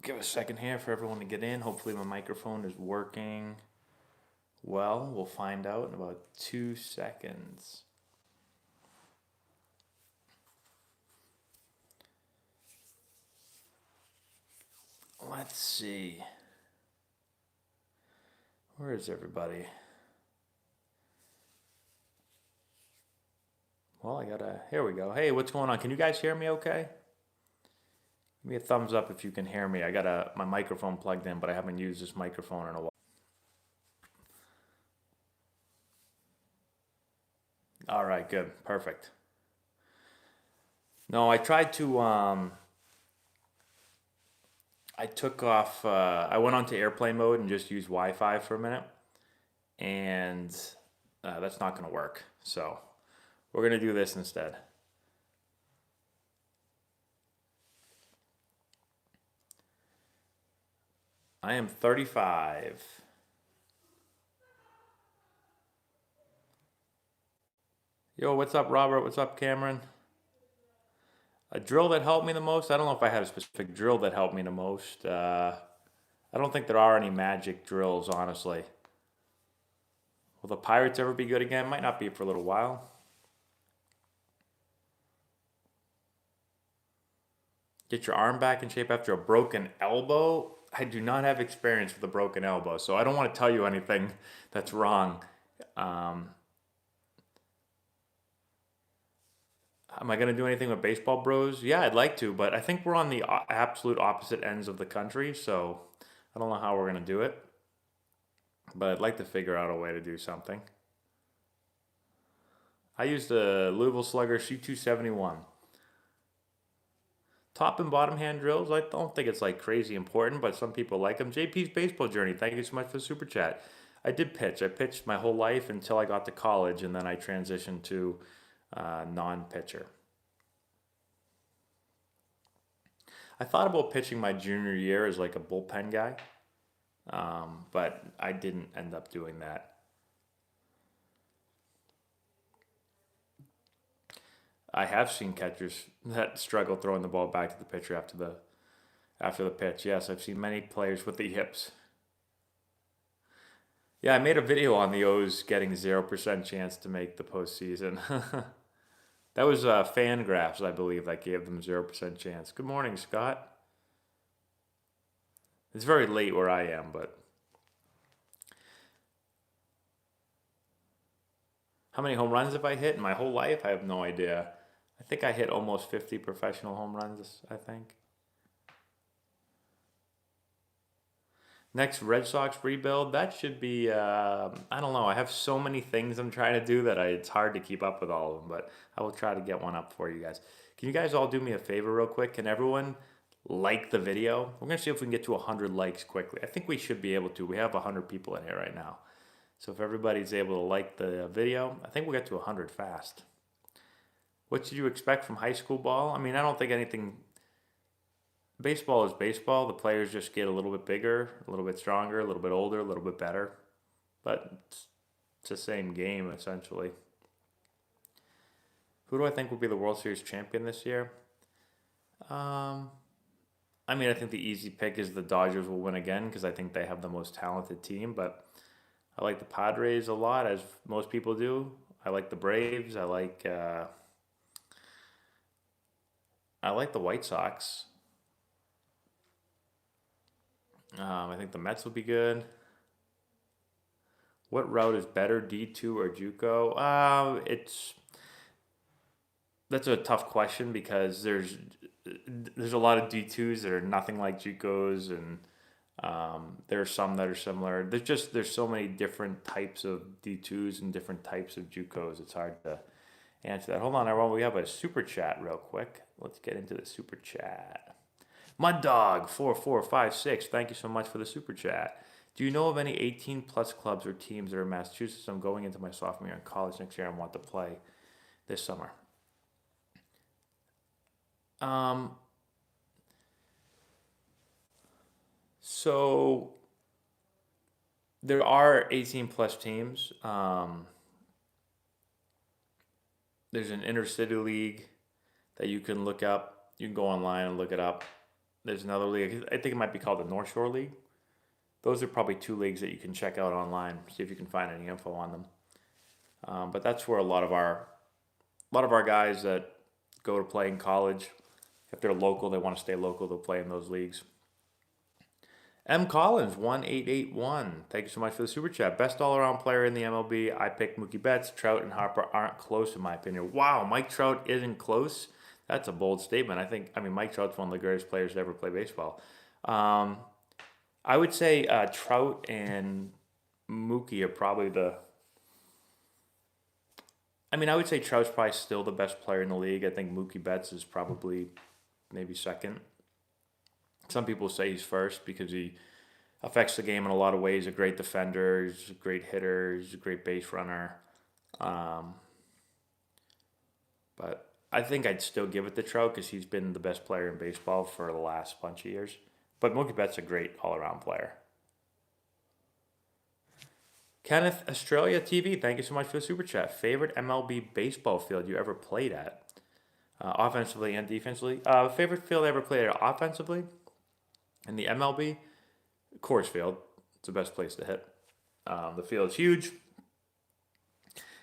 give a second here for everyone to get in. Hopefully my microphone is working well. We'll find out in about 2 seconds. Let's see. Where is everybody? Well, here we go. Hey, what's going on? Can you guys hear me okay? Give me a thumbs up if you can hear me. I got my microphone plugged in, but I haven't used this microphone in a while. All right, good. Perfect. No, I tried to, I took off, I went onto airplane mode and just used Wi-Fi for a minute, and that's not going to work. So we're going to do this instead. I am 35. Yo, what's up, Robert? What's up, Cameron? A drill that helped me the most? I don't know if I had a specific drill that helped me the most. I don't think there are any magic drills, honestly. Will the Pirates ever be good again? Might not be for a little while. Get your arm back in shape after a broken elbow? I do not have experience with a broken elbow, so I don't want to tell you anything that's wrong. Am I going to do anything with baseball bros? Yeah, I'd like to, but I think we're on the absolute opposite ends of the country, so I don't know how we're going to do it. But I'd like to figure out a way to do something. I used a Louisville Slugger C271. Top and bottom hand drills, I don't think it's like crazy important, but some people like them. JP's Baseball Journey, thank you so much for the super chat. I did pitch. I pitched my whole life until I got to college, and then I transitioned to non-pitcher. I thought about pitching my junior year as like a bullpen guy, but I didn't end up doing that. I have seen catchers that struggle throwing the ball back to the pitcher after the pitch. Yes, I've seen many players with the hips. Yeah, I made a video on the O's getting 0% chance to make the postseason. That was Fangraphs, I believe, that gave them 0% chance. Good morning, Scott. It's very late where I am, but how many home runs have I hit in my whole life? I have no idea. I think I hit almost 50 professional home runs, I think. Next Red Sox rebuild, that should be, I don't know. I have so many things I'm trying to do that it's hard to keep up with all of them, but I will try to get one up for you guys. Can you guys all do me a favor real quick? Can everyone like the video? We're going to see if we can get to 100 likes quickly. I think we should be able to. We have 100 people in here right now. So if everybody's able to like the video, I think we'll get to 100 fast. What did you expect from high school ball? I mean, I don't think anything. Baseball is baseball. The players just get a little bit bigger, a little bit stronger, a little bit older, a little bit better. But it's the same game, essentially. Who do I think will be the World Series champion this year? I mean, I think the easy pick is the Dodgers will win again because I think they have the most talented team. But I like the Padres a lot, as most people do. I like the Braves. I like the White Sox. I think the Mets will be good. What route is better, D2 or JUCO? That's a tough question because there's a lot of D2s that are nothing like JUCOs, and there are some that are similar. There's so many different types of D2s and different types of JUCOs. It's hard to answer that. Hold on, everyone. We have a super chat real quick. Let's get into the super chat. Mud Dog 4456. Thank you so much for the super chat. Do you know of any 18 plus clubs or teams that are in Massachusetts? I'm going into my sophomore year in college next year and want to play this summer. So there are 18 plus teams. There's an intercity league that you can look up. You can go online and look it up. There's another league. I think it might be called the North Shore League. Those are probably two leagues that you can check out online. See if you can find any info on them. But that's where a lot of our guys that go to play in college, if they're local, they want to stay local, they'll play in those leagues. M. Collins, 1881. Thank you so much for the super chat. Best all around player in the MLB. I picked Mookie Betts. Trout and Harper aren't close, in my opinion. Wow, Mike Trout isn't close? That's a bold statement. I mean, Mike Trout's one of the greatest players to ever play baseball. Um, I would say Trout and Mookie are probably I would say Trout's probably still the best player in the league. I think Mookie Betts is probably maybe second. Some people say he's first because he affects the game in a lot of ways. A great defender, he's a great hitter, he's a great base runner. Um, but I think I'd still give it to Trout because he's been the best player in baseball for the last bunch of years. But Mookie Betts is a great all-around player. Kenneth Australia TV, thank you so much for the super chat. Favorite MLB baseball field you ever played at, offensively and defensively? Favorite field I ever played at offensively in the MLB, Coors Field. It's the best place to hit. The field's huge,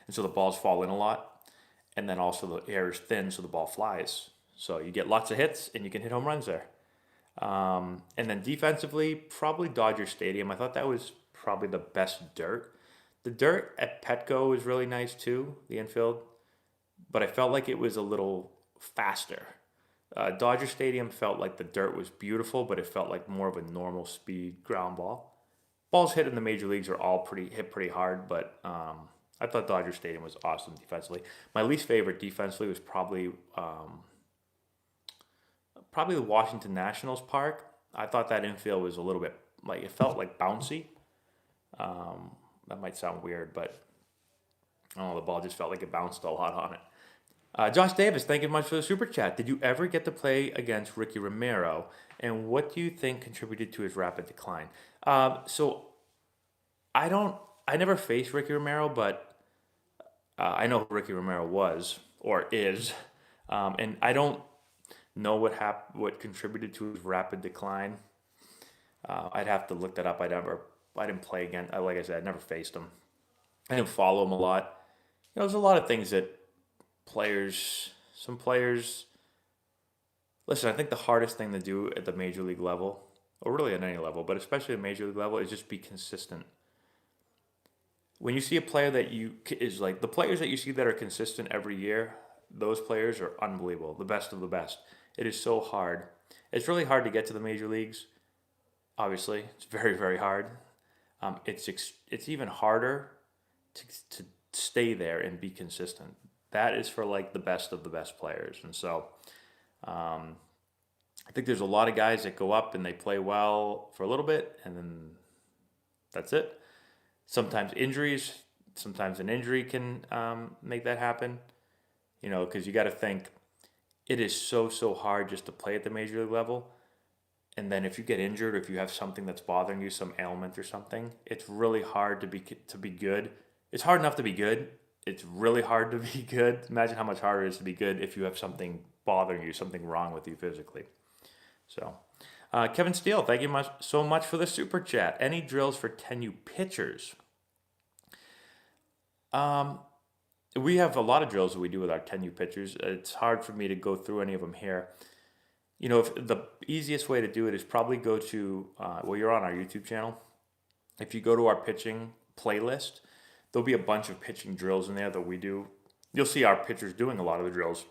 and so the balls fall in a lot, and then also the air is thin, so the ball flies. So you get lots of hits, and you can hit home runs there. And then defensively, probably Dodger Stadium. I thought that was probably the best dirt. The dirt at Petco was really nice too, the infield, but I felt like it was a little faster. Dodger Stadium felt like the dirt was beautiful, but it felt like more of a normal speed ground ball. Balls hit in the major leagues are all pretty hard, but I thought Dodger Stadium was awesome defensively. My least favorite defensively was probably the Washington Nationals Park. I thought that infield was a little bit it felt like bouncy. That might sound weird, but I don't know, the ball just felt like it bounced a lot on it. Josh Davis, thank you much for the super chat. Did you ever get to play against Ricky Romero, and what do you think contributed to his rapid decline? So I never faced Ricky Romero, but I know who Ricky Romero was or is, and I don't know what contributed to his rapid decline. I'd have to look that up. I didn't play again. Like I said, I never faced him. I didn't follow him a lot. There's a lot of things that some players, listen, I think the hardest thing to do at the major league level, or really at any level, but especially at major league level, is just be consistent. When you see a player the players that you see that are consistent every year, those players are unbelievable, the best of the best. It is so hard. It's really hard to get to the major leagues. Obviously, it's very, very hard. It's even harder to stay there and be consistent. That is for the best of the best players. And so I think there's a lot of guys that go up and they play well for a little bit and then that's it. Sometimes an injury can make that happen. Because you got to think it is so hard just to play at the major league level. And then if you get injured or if you have something that's bothering you, some ailment or something, it's really hard to be good. It's hard enough to be good. It's really hard to be good. Imagine how much harder it is to be good if you have something bothering you, something wrong with you physically. So, Kevin Steele, thank you so much for the super chat. Any drills for 10U pitchers? We have a lot of drills that we do with our 10U pitchers. It's hard for me to go through any of them here. If the easiest way to do it is probably go to, you're on our YouTube channel. If you go to our pitching playlist, there'll be a bunch of pitching drills in there that we do. You'll see our pitchers doing a lot of the drills.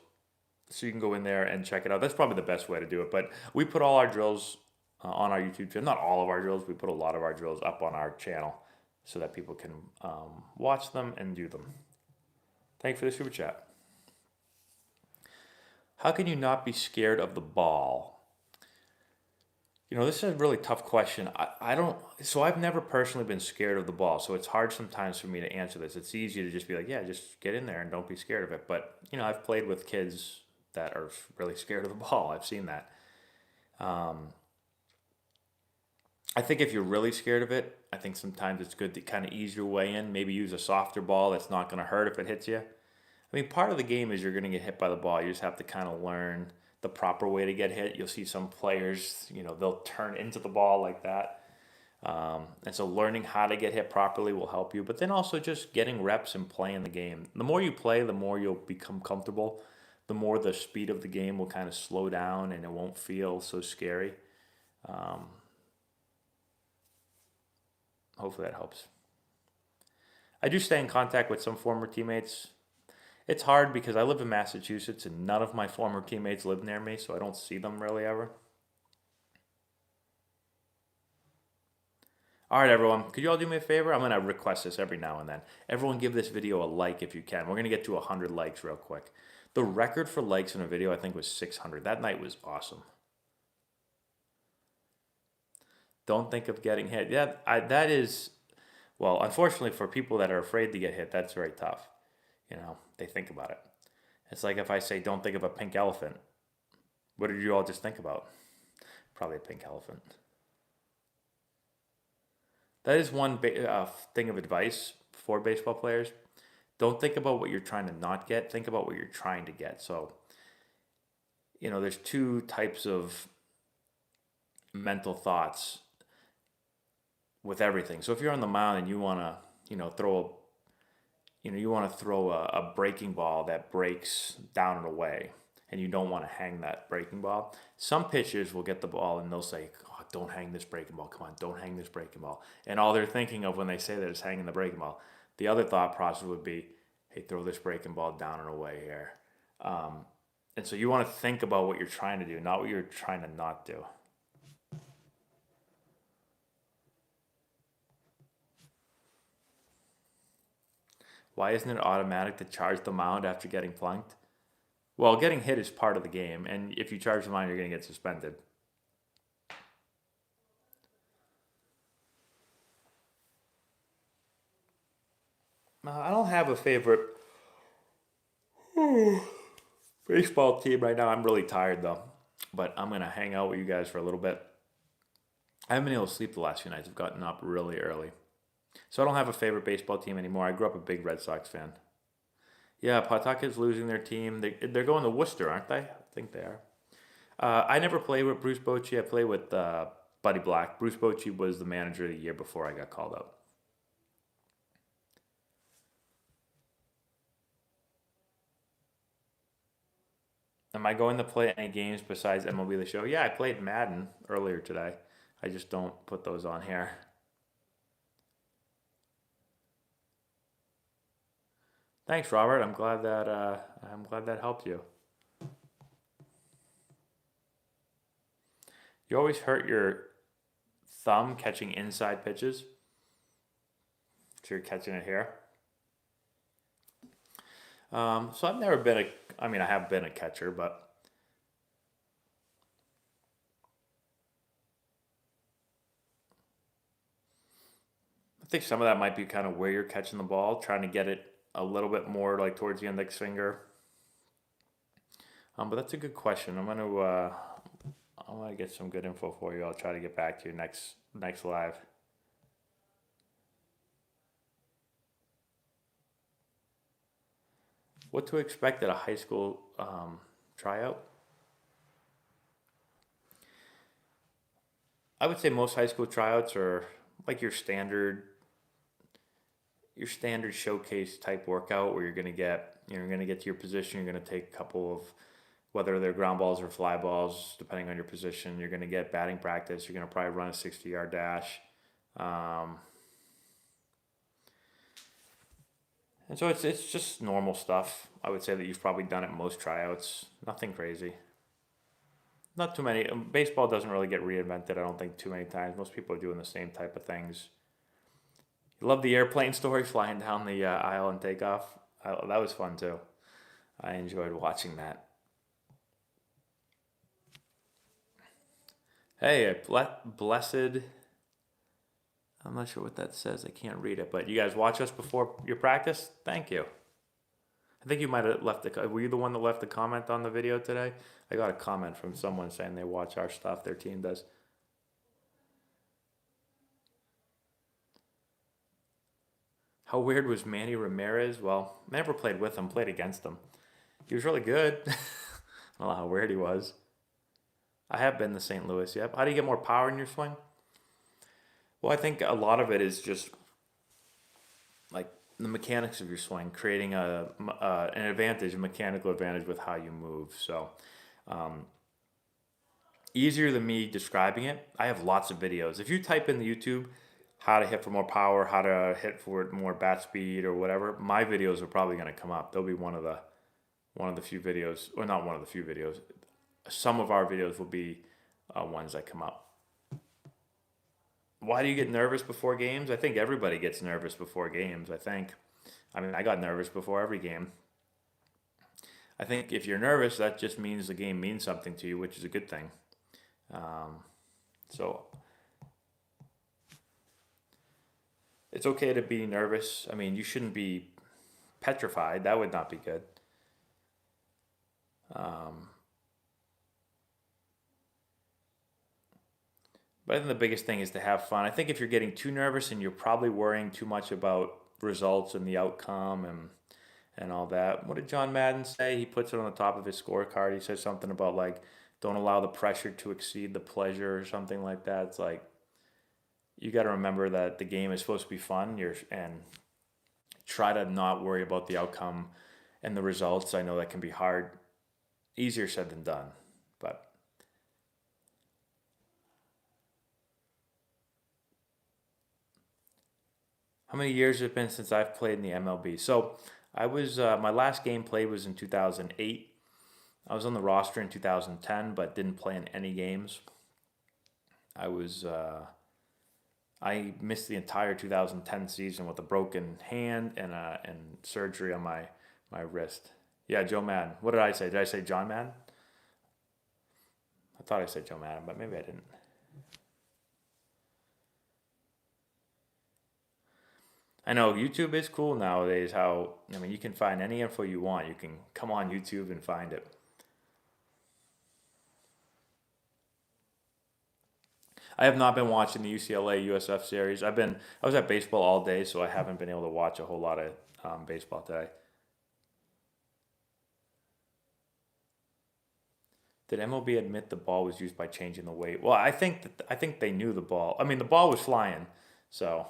So you can go in there and check it out. That's probably the best way to do it. But we put all our drills on our YouTube channel. Not all of our drills. We put a lot of our drills up on our channel so that people can watch them and do them. Thank you for the super chat. How can you not be scared of the ball? This is a really tough question. I've never personally been scared of the ball, so it's hard sometimes for me to answer this. It's easy to just be like, yeah, just get in there and don't be scared of it. But, I've played with kids that are really scared of the ball. I've seen that. I think if you're really scared of it, I think sometimes it's good to kind of ease your way in, maybe use a softer ball that's not going to hurt if it hits you. Part of the game is you're going to get hit by the ball. You just have to kind of learn the proper way to get hit. You'll see some players, they'll turn into the ball like that. And so learning how to get hit properly will help you, but then also just getting reps and playing the game. The more you play, the more you'll become comfortable. The more the speed of the game will kind of slow down and it won't feel so scary. Hopefully that helps. I do stay in contact with some former teammates. It's hard because I live in Massachusetts and none of my former teammates live near me, so I don't see them really ever. All right, everyone, could you all do me a favor? I'm going to request this every now and then. Everyone give this video a like if you can. We're going to get to 100 likes real quick. The record for likes in a video, I think, was 600. That night was awesome. Don't think of getting hit. Yeah, that is, well, unfortunately for people that are afraid to get hit, that's very tough. They think about it. It's like if I say, don't think of a pink elephant. What did you all just think about? Probably a pink elephant. That is one thing of advice for baseball players. Don't think about what you're trying to not get. Think about what you're trying to get. So, there's two types of mental thoughts with everything. So if you're on the mound and you want to, throw a breaking ball that breaks down and away, and you don't want to hang that breaking ball. Some pitchers will get the ball and they'll say, oh, don't hang this breaking ball. Come on, don't hang this breaking ball. And all they're thinking of when they say that is hanging the breaking ball. The other thought process would be, hey, throw this breaking ball down and away here. And so you want to think about what you're trying to do, not what you're trying to not do. Why isn't it automatic to charge the mound after getting plunked? Well, getting hit is part of the game, and if you charge the mound, you're going to get suspended. I don't have a favorite baseball team right now. I'm really tired, though, but I'm going to hang out with you guys for a little bit. I haven't been able to sleep the last few nights. I've gotten up really early. So I don't have a favorite baseball team anymore. I grew up a big Red Sox fan. Yeah, Pawtucket's losing their team. They're going to Worcester, aren't they? I think they are. I never played with Bruce Bochy. I played with Buddy Black. Bruce Bochy was the manager the year before I got called up. Am I going to play any games besides MLB The Show? Yeah, I played Madden earlier today. I just don't put those on here. Thanks, Robert. I'm glad that helped you. You always hurt your thumb catching inside pitches. So you're catching it here. So I've never been I have been a catcher, but I think some of that might be kind of where you're catching the ball, trying to get it a little bit more like towards the index finger. But that's a good question. I'm gonna get some good info for you. I'll try to get back to you next live. What to expect at a high school tryout? I would say most high school tryouts are like your standard showcase type workout where you're gonna get to your position. You're gonna take a couple of, whether they're ground balls or fly balls, depending on your position. You're gonna get batting practice. You're gonna probably run a 60-yard dash. And so it's just normal stuff. I would say that you've probably done it most tryouts. Nothing crazy. Not too many. Baseball doesn't really get reinvented, I don't think, too many times. Most people are doing the same type of things. You love the airplane story, flying down the aisle and takeoff. That was fun too. I enjoyed watching that. Hey, blessed. I'm not sure what that says. I can't read it. But you guys watch us before your practice? Thank you. I think you might have left were you the one that left a comment on the video today? I got a comment from someone saying they watch our stuff, their team does. How weird was Manny Ramirez? Well, I never played with him, played against him. He was really good. I don't know how weird he was. I have been to St. Louis. Yep. How do you get more power in your swing? Well, I think a lot of it is just like the mechanics of your swing, creating an advantage, a mechanical advantage with how you move. So easier than me describing it. I have lots of videos. If you type in the YouTube how to hit for more power, how to hit for more bat speed or whatever, my videos are probably going to come up. They'll be one of the few videos, or not one of the few videos. Some of our videos will be ones that come up. Why do you get nervous before games? I think everybody gets nervous before games. I mean, I got nervous before every game. I think if you're nervous, that just means the game means something to you, which is a good thing. So it's okay to be nervous. I mean, you shouldn't be petrified. That would not be good. But I think the biggest thing is to have fun. I think if you're getting too nervous and you're probably worrying too much about results and the outcome and all that. What did John Madden say? He puts it on the top of his scorecard. He says something about like, don't allow the pressure to exceed the pleasure or something like that. It's like you got to remember that the game is supposed to be fun. And try to not worry about the outcome and the results. I know that can be hard, easier said than done, but how many years has it been since I've played in the MLB? So I was my last game played was in 2008. I was on the roster in 2010, but didn't play in any games. I was I missed the entire 2010 season with a broken hand and surgery on my wrist. Yeah, Joe Madden. What did I say? Did I say John Madden? I thought I said Joe Madden, but maybe I didn't. I know YouTube is cool nowadays. I mean, you can find any info you want. You can come on YouTube and find it. I have not been watching the UCLA USF series. I was at baseball all day, so I haven't been able to watch a whole lot of baseball today. Did MLB admit the ball was used by changing the weight? Well, I think they knew the ball. I mean, the ball was flying, so.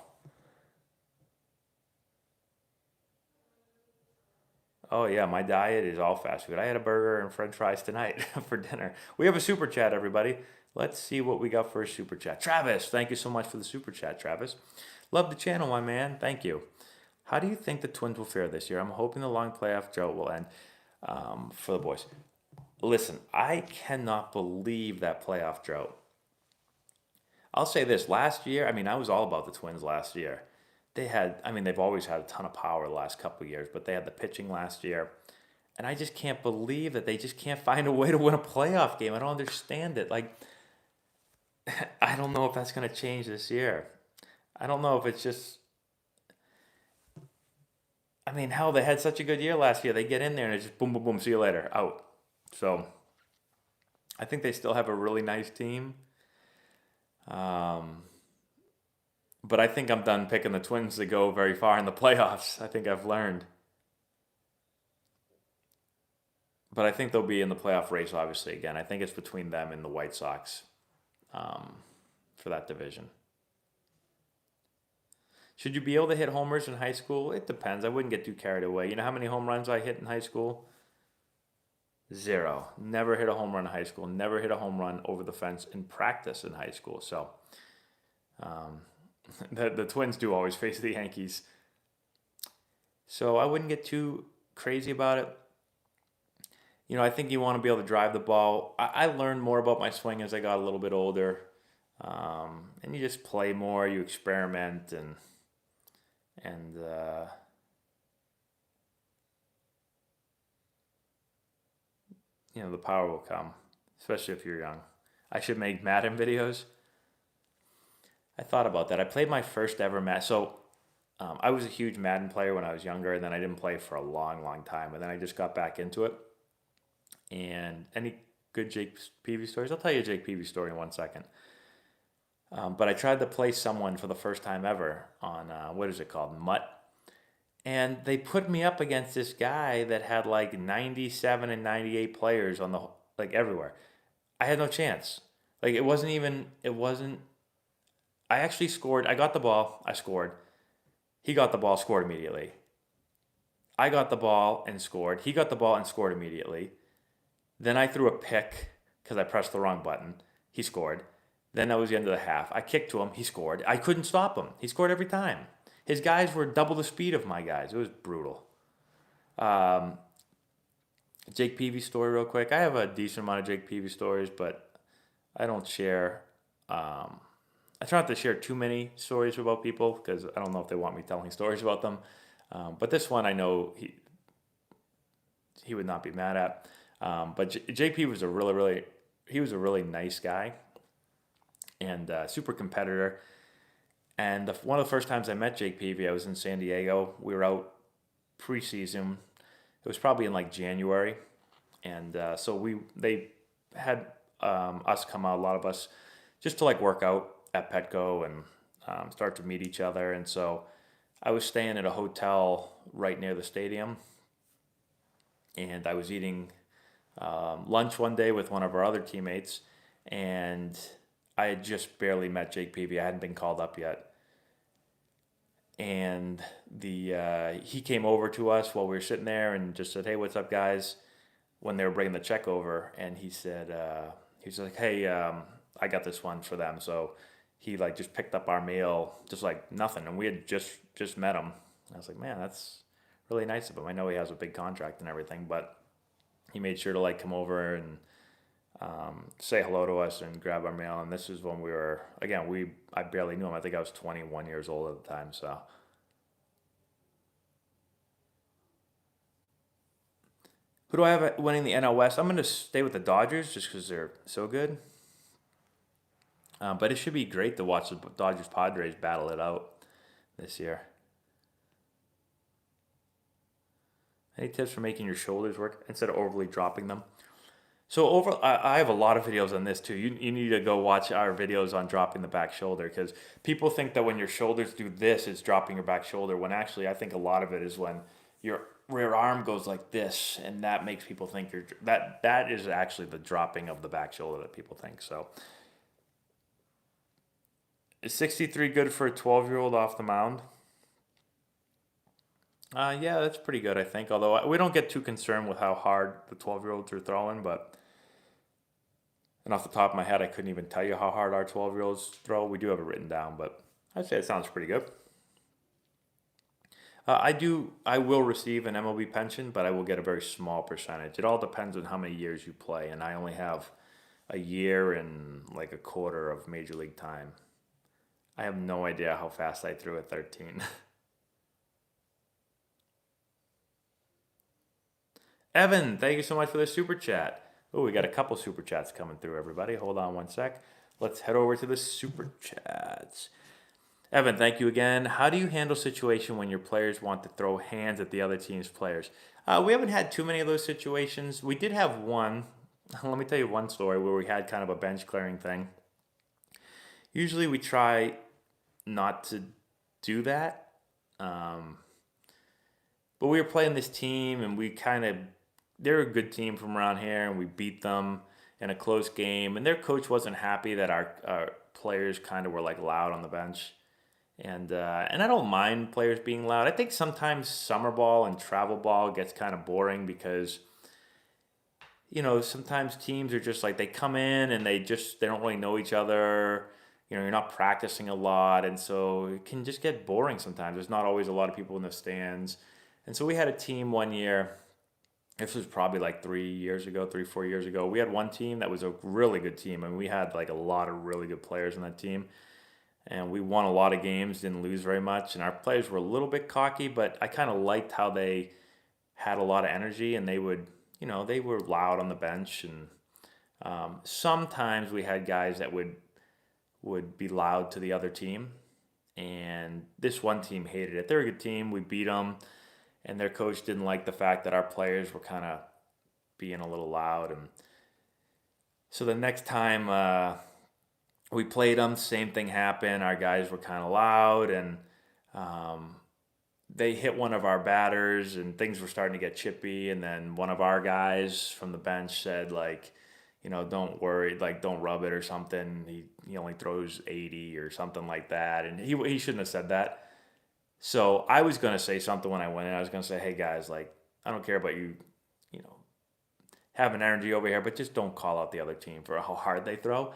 Oh yeah, my diet is all fast food. I had a burger and French fries tonight for dinner. We have a super chat, everybody. Let's see what we got for a super chat. Travis, thank you so much for the super chat, Travis. Love the channel, my man. Thank you. How do you think the Twins will fare this year? I'm hoping the long playoff drought will end for the boys. Listen, I cannot believe that playoff drought. I'll say this: last year, I mean, I was all about the Twins last year. I mean, they've always had a ton of power the last couple of years, but they had the pitching last year. And I just can't believe that they just can't find a way to win a playoff game. I don't understand it. Like, I don't know if that's going to change this year. I don't know if it's just, I mean, hell, they had such a good year last year. They get in there and it's just boom, boom, boom, see you later, out. So I think they still have a really nice team. Um, but I think I'm done picking the Twins to go very far in the playoffs. I think I've learned. But I think they'll be in the playoff race, obviously, again. I think it's between them and the White Sox um, for that division. Should you be able to hit homers in high school? It depends. I wouldn't get too carried away. You know how many home runs I hit in high school? Zero. Never hit a home run in high school. Never hit a home run over the fence in practice in high school. So um, the Twins do always face the Yankees. So I wouldn't get too crazy about it. You know, I think you want to be able to drive the ball. I learned more about my swing as I got a little bit older. And you just play more, you experiment, and you know, the power will come, especially if you're young. I should make Madden videos. I thought about that. I played my first ever Madden. So I was a huge Madden player when I was younger, and then I didn't play for a long, long time. And then I just got back into it. And any good Jake Peavy stories? I'll tell you a Jake Peavy story in 1 second. But I tried to play someone for the first time ever on, what is it called? Mutt. And they put me up against this guy that had like 97 and 98 players on the like everywhere. I had no chance. Like it wasn't I actually scored. I got the ball, I scored. He got the ball, scored immediately. I got the ball and scored. He got the ball and scored immediately. Then I threw a pick because I pressed the wrong button. He scored. Then that was the end of the half. I kicked to him. He scored. I couldn't stop him. He scored every time. His guys were double the speed of my guys. It was brutal. Um, Jake Peavy story, real quick. I have a decent amount of Jake Peavy stories, but I don't share. Um, I try not to share too many stories about people because I don't know if they want me telling stories about them. But this one, I know he would not be mad at. But JP was he was a really nice guy and super competitor. And one of the first times I met Jake Peavy, I was in San Diego. We were out preseason. It was probably in like January, and so they had us come out, a lot of us, just to like work out at Petco and start to meet each other. And so I was staying at a hotel right near the stadium, and I was eating lunch one day with one of our other teammates, and I had just barely met Jake Peavy. I hadn't been called up yet, and the he came over to us while we were sitting there and just said, "Hey, what's up, guys?" When they were bringing the check over, and he said, he was like, "Hey, I got this one for them." So he like just picked up our meal, just like nothing, and we had just met him. I was like, "Man, that's really nice of him." I know he has a big contract and everything, but he made sure to like come over and say hello to us and grab our mail. And this is when we were again I barely knew him. I think I was 21 years old at the time. So who do I have winning the NL West? I'm going to stay with the Dodgers just because they're so good. But it should be great to watch the Dodgers Padres battle it out this year. Any tips for making your shoulders work instead of overly dropping them? So I have a lot of videos on this too. You need to go watch our videos on dropping the back shoulder because people think that when your shoulders do this, it's dropping your back shoulder. When actually, I think a lot of it is when your rear arm goes like this, and that makes people think that is actually the dropping of the back shoulder that people think. So, is 63 good for a 12-year-old off the mound? Yeah, that's pretty good, I think. Although we don't get too concerned with how hard the 12-year-olds are throwing, but and off the top of my head, I couldn't even tell you how hard our 12-year-olds throw. We do have it written down, but I'd say it sounds pretty good. I will receive an MLB pension, but I will get a very small percentage. It all depends on how many years you play, and I only have a year and like a quarter of major league time. I have no idea how fast I threw at 13. Evan, thank you so much for the super chat. Oh, we got a couple super chats coming through, everybody. Hold on one sec. Let's head over to the super chats. Evan, thank you again. How do you handle situation when your players want to throw hands at the other team's players? We haven't had too many of those situations. We did have one. Let me tell you one story where we had kind of a bench clearing thing. Usually we try not to do that. But we were playing this team and they're a good team from around here and we beat them in a close game. And their coach wasn't happy that our players kind of were like loud on the bench. And I don't mind players being loud. I think sometimes summer ball and travel ball gets kind of boring because sometimes teams are just like they come in and they don't really know each other. You're not practicing a lot, and so it can just get boring sometimes. There's not always a lot of people in the stands. And so we had a team one year. This was probably like 4 years ago. We had one team that was a really good team, and we had like a lot of really good players on that team. And we won a lot of games, didn't lose very much. And our players were a little bit cocky, but I kind of liked how they had a lot of energy, and they were loud on the bench. And sometimes we had guys that would be loud to the other team. And this one team hated it. They're a good team. We beat them. And their coach didn't like the fact that our players were kind of being a little loud. And so the next time we played them, same thing happened. Our guys were kind of loud. And they hit one of our batters and things were starting to get chippy, and then one of our guys from the bench said like, don't worry, like don't rub it or something. He only throws 80 or something like that, and he shouldn't have said that. So I was gonna say something when I went in. I was gonna say, hey guys, like I don't care about you, you know, having energy over here, but just don't call out the other team for how hard they throw.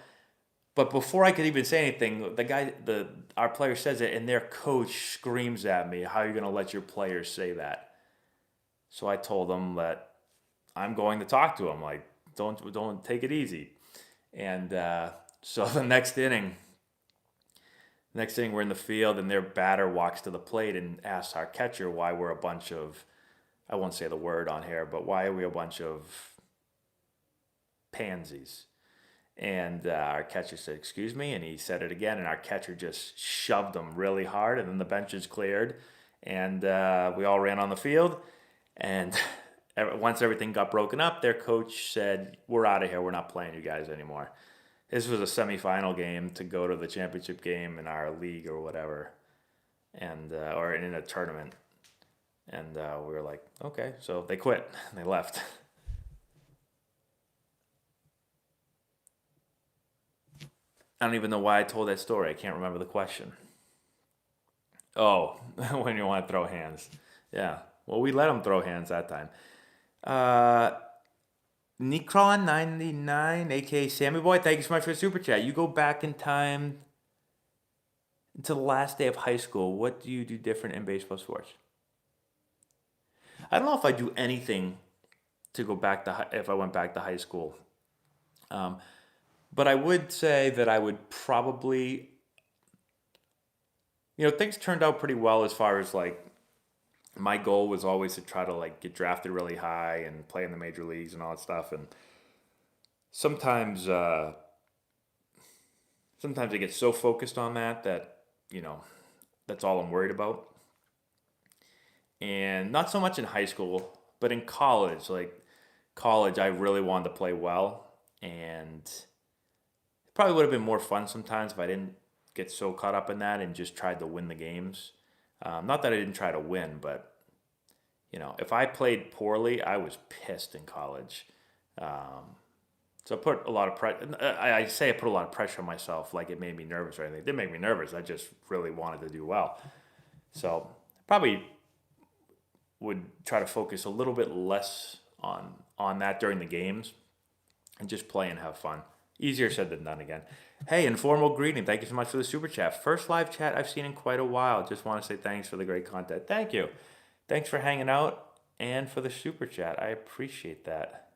But before I could even say anything, our player says it, and their coach screams at me, "How are you going to let your players say that?" So I told them that I'm going to talk to him, like don't take it easy. And so the next inning we're in the field, and their batter walks to the plate and asks our catcher why we're a bunch of, I won't say the word on here, but why are we a bunch of pansies? And our catcher said, "Excuse me," and he said it again, and our catcher just shoved him really hard, and then the benches cleared, and we all ran on the field, and once everything got broken up, their coach said, "We're out of here. We're not playing you guys anymore." This was a semifinal game to go to the championship game in our league or whatever, and or in a tournament, and we were like, "Okay," so they quit, they left. I don't even know why I told that story. I can't remember the question. Oh, when you want to throw hands. Yeah. Well, we let them throw hands that time. Uh, Necron99, aka Sammy Boy, thank you so much for the super chat. You go back in time to the last day of high school. What do you do different in baseball sports? I don't know if I do anything to go back to if I went back to high school. But I would say that I would probably, things turned out pretty well as far as like my goal was always to try to like get drafted really high and play in the major leagues and all that stuff. And sometimes, sometimes I get so focused on that that's all I'm worried about. And not so much in high school, but in college, I really wanted to play well, and it probably would have been more fun sometimes if I didn't get so caught up in that and just tried to win the games. Not that I didn't try to win, but if I played poorly, I was pissed in college. So I put a lot of pressure. I say I put a lot of pressure on myself, like it made me nervous or anything. It didn't make me nervous. I just really wanted to do well. So probably would try to focus a little bit less on that during the games and just play and have fun. Easier said than done again. Hey, informal greeting. Thank you so much for the super chat. First live chat I've seen in quite a while. Just want to say thanks for the great content. Thank you. Thanks for hanging out and for the super chat. I appreciate that.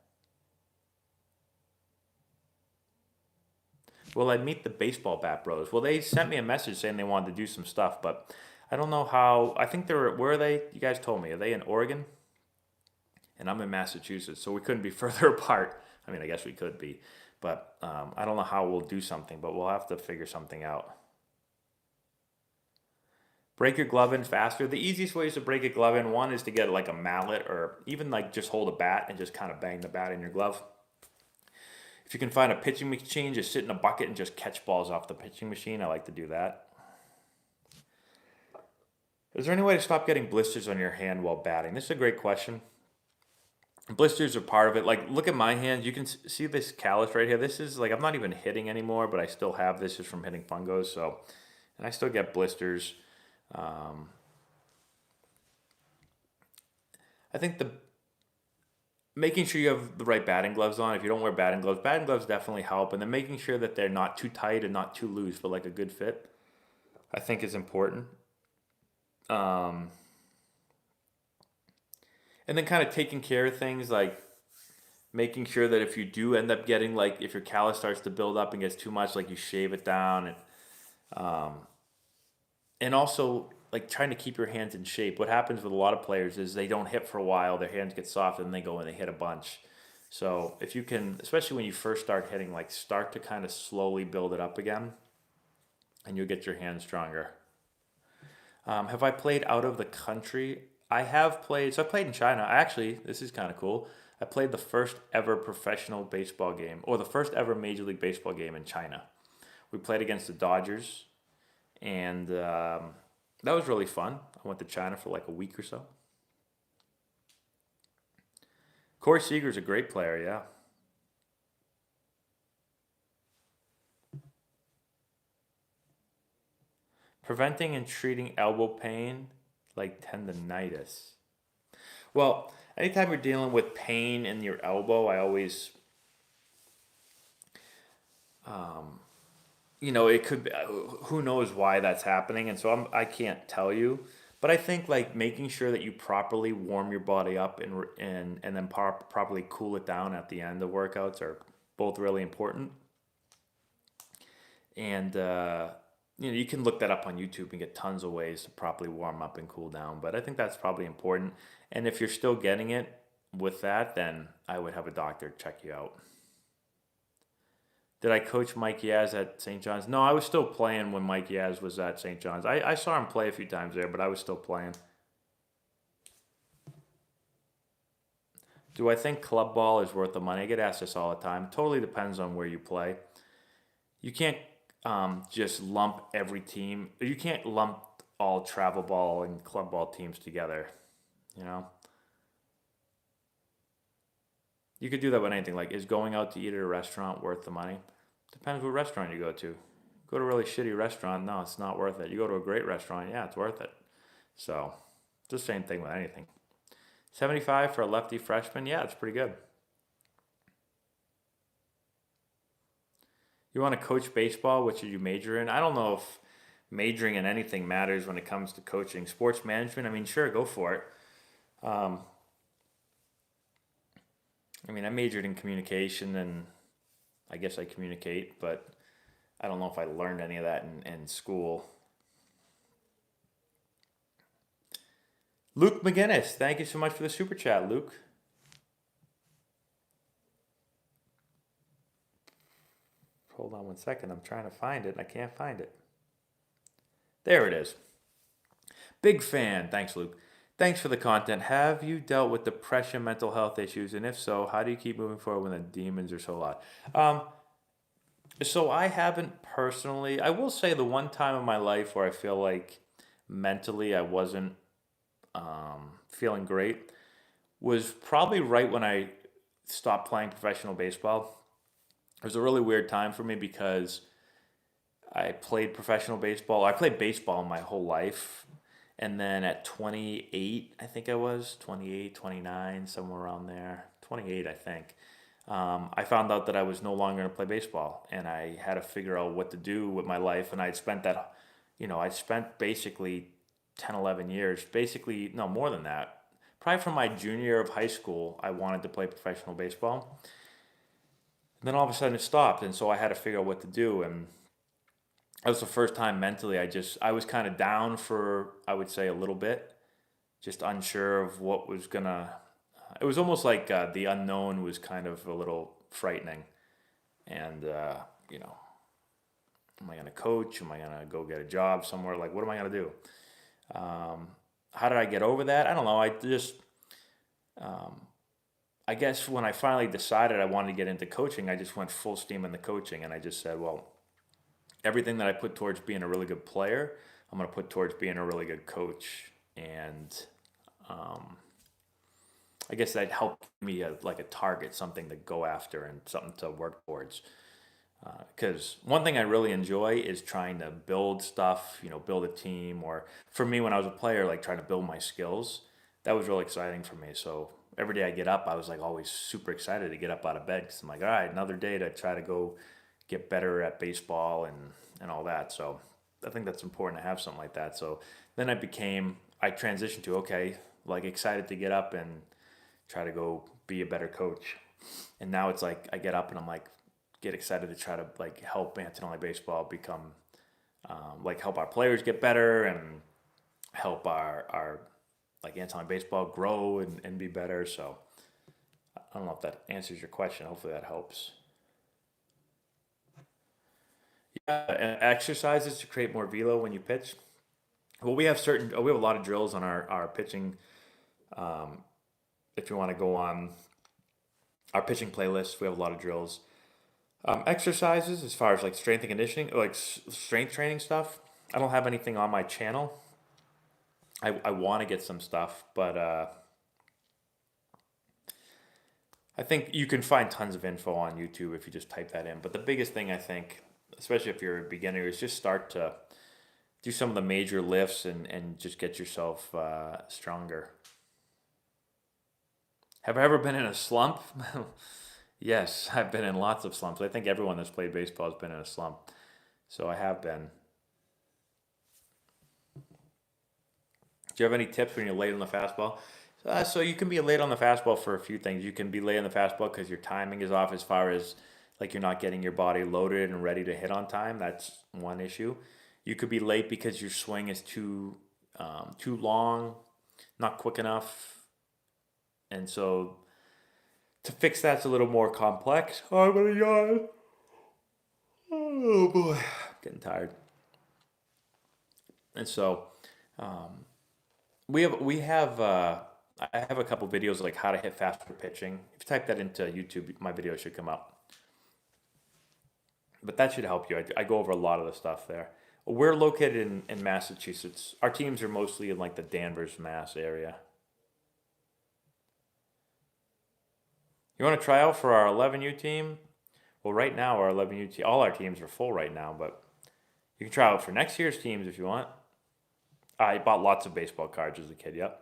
Will I meet the baseball bat bros? Well, they sent me a message saying they wanted to do some stuff, but I don't know how. I think where are they? You guys told me. Are they in Oregon? And I'm in Massachusetts, so we couldn't be further apart. I mean, I guess we could be, but I don't know how we'll do something, but we'll have to figure something out. Break your glove in faster. The easiest ways to break a glove in, one is to get like a mallet or even like just hold a bat and just kind of bang the bat in your glove. If you can find a pitching machine, just sit in a bucket and just catch balls off the pitching machine. I like to do that. Is there any way to stop getting blisters on your hand while batting? This is a great question. Blisters are part of it. Like, look at my hand. You can see this callus right here. This is like, I'm not even hitting anymore, but I still have this just from hitting fungos. So, and I still get blisters. I think making sure you have the right batting gloves on. If you don't wear batting gloves definitely help. And then making sure that they're not too tight and not too loose, but like a good fit, I think is important. And then kind of taking care of things like making sure that if you do end up getting if your callus starts to build up and gets too much, like you shave it down, and also like trying to keep your hands in shape. What happens with a lot of players is they don't hit for a while, their hands get soft, and they go and they hit a bunch. So if you can, especially when you first start hitting, start to kind of slowly build it up again, and you'll get your hands stronger. Have I played out of the country? I have played. So I played in China. This is kind of cool. I played the first ever professional baseball game, or the first ever Major League Baseball game in China. We played against the Dodgers, and That was really fun. I went to China for like a week or so. Corey Seager's a great player, yeah. Preventing and treating elbow pain like tendonitis. Well, anytime you're dealing with pain in your elbow, I always, it could be, who knows why that's happening. And so I can't tell you. But I think like making sure that you properly warm your body up and then properly cool it down at the end of workouts are both really important. And you can look that up on YouTube and get tons of ways to properly warm up and cool down. But I think that's probably important. And if you're still getting it with that, then I would have a doctor check you out. Did I coach Mike Yaz at St. John's? No, I was still playing when Mike Yaz was at St. John's. I saw him play a few times there, but I was still playing. Do I think club ball is worth the money? I get asked this all the time. Totally depends on where you play. You can't just lump every team. You can't lump all travel ball and club ball teams together. You know, you could do that with anything. Like, is going out to eat at a restaurant worth the money? Depends what restaurant you go to. Go to a really shitty restaurant, no, it's not worth it. You go to a great restaurant, yeah, it's worth it. So, it's the same thing with anything. 75 for a lefty freshman, yeah, it's pretty good. You want to coach baseball, which did you major in? I don't know if majoring in anything matters when it comes to coaching. Sports management, I mean, sure, go for it. Um, I mean, I majored in communication and I guess I communicate, but I don't know if I learned any of that in school. Luke McGinnis, thank you so much for the super chat, Luke. Hold on one second. I'm trying to find it. I can't find it. There it is. Big fan. Thanks, Luke. Thanks for the content. Have you dealt with depression, mental health issues? And if so, how do you keep moving forward when the demons are so loud? So I haven't personally. I will say the one time in my life where I feel like mentally I wasn't feeling great was probably right when I stopped playing professional baseball. It was a really weird time for me because I played professional baseball. I played baseball my whole life. And then at 28, I think I was 28, 29, somewhere around there. 28, I think. I found out that I was no longer going to play baseball, and I had to figure out what to do with my life. And I'd spent that, I spent basically 10, 11 years, basically, no, more than that. Probably from my junior year of high school, I wanted to play professional baseball. And then all of a sudden it stopped, and so I had to figure out what to do. And that was the first time mentally I was kind of down for, I would say, a little bit, just unsure of what was gonna. It was almost like the unknown was kind of a little frightening, and you know, am I gonna coach? Am I gonna go get a job somewhere? Like, what am I gonna do? How did I get over that? I don't know. I guess when I finally decided I wanted to get into coaching, I just went full steam in the coaching, and I just said, well, everything that I put towards being a really good player, I'm going to put towards being a really good coach. And I guess that helped me like a target, something to go after and something to work towards. Because one thing I really enjoy is trying to build stuff, build a team, or for me when I was a player, like trying to build my skills. That was really exciting for me. So every day I get up, I was like always super excited to get up out of bed because I'm like, all right, another day to try to go get better at baseball and all that. So I think that's important to have something like that. So then I transitioned to, okay, like excited to get up and try to go be a better coach. And now it's like I get up and I'm like, get excited to try to like help Antonelli baseball become, like help our players get better and help our like Antonelli baseball grow and be better. So I don't know if that answers your question. Hopefully that helps. Exercises to create more velo when you pitch. Well, we have a lot of drills on our pitching. If you want to go on our pitching playlist, we have a lot of drills. Exercises as far as like strength and conditioning, like strength training stuff. I don't have anything on my channel. I want to get some stuff, but I think you can find tons of info on YouTube if you just type that in. But the biggest thing I think, especially if you're a beginner, is just start to do some of the major lifts and just get yourself stronger. Have I ever been in a slump? Yes, I've been in lots of slumps. I think everyone that's played baseball has been in a slump. So I have been. Do you have any tips when you're late on the fastball? So you can be late on the fastball for a few things. You can be late on the fastball because your timing is off as far as like you're not getting your body loaded and ready to hit on time. That's one issue. You could be late because your swing is too long, not quick enough, and so to fix that's a little more complex. Oh, I'm gonna yawn. Oh boy, getting tired. And so we have I have a couple videos like how to hit faster pitching. If you type that into YouTube, my video should come up. But that should help you. I go over a lot of the stuff there. We're located in Massachusetts. Our teams are mostly in like the Danvers, Mass area. You want to try out for our 11U team? Well, right now our 11U team, all our teams are full right now, but you can try out for next year's teams if you want. I bought lots of baseball cards as a kid. Yep.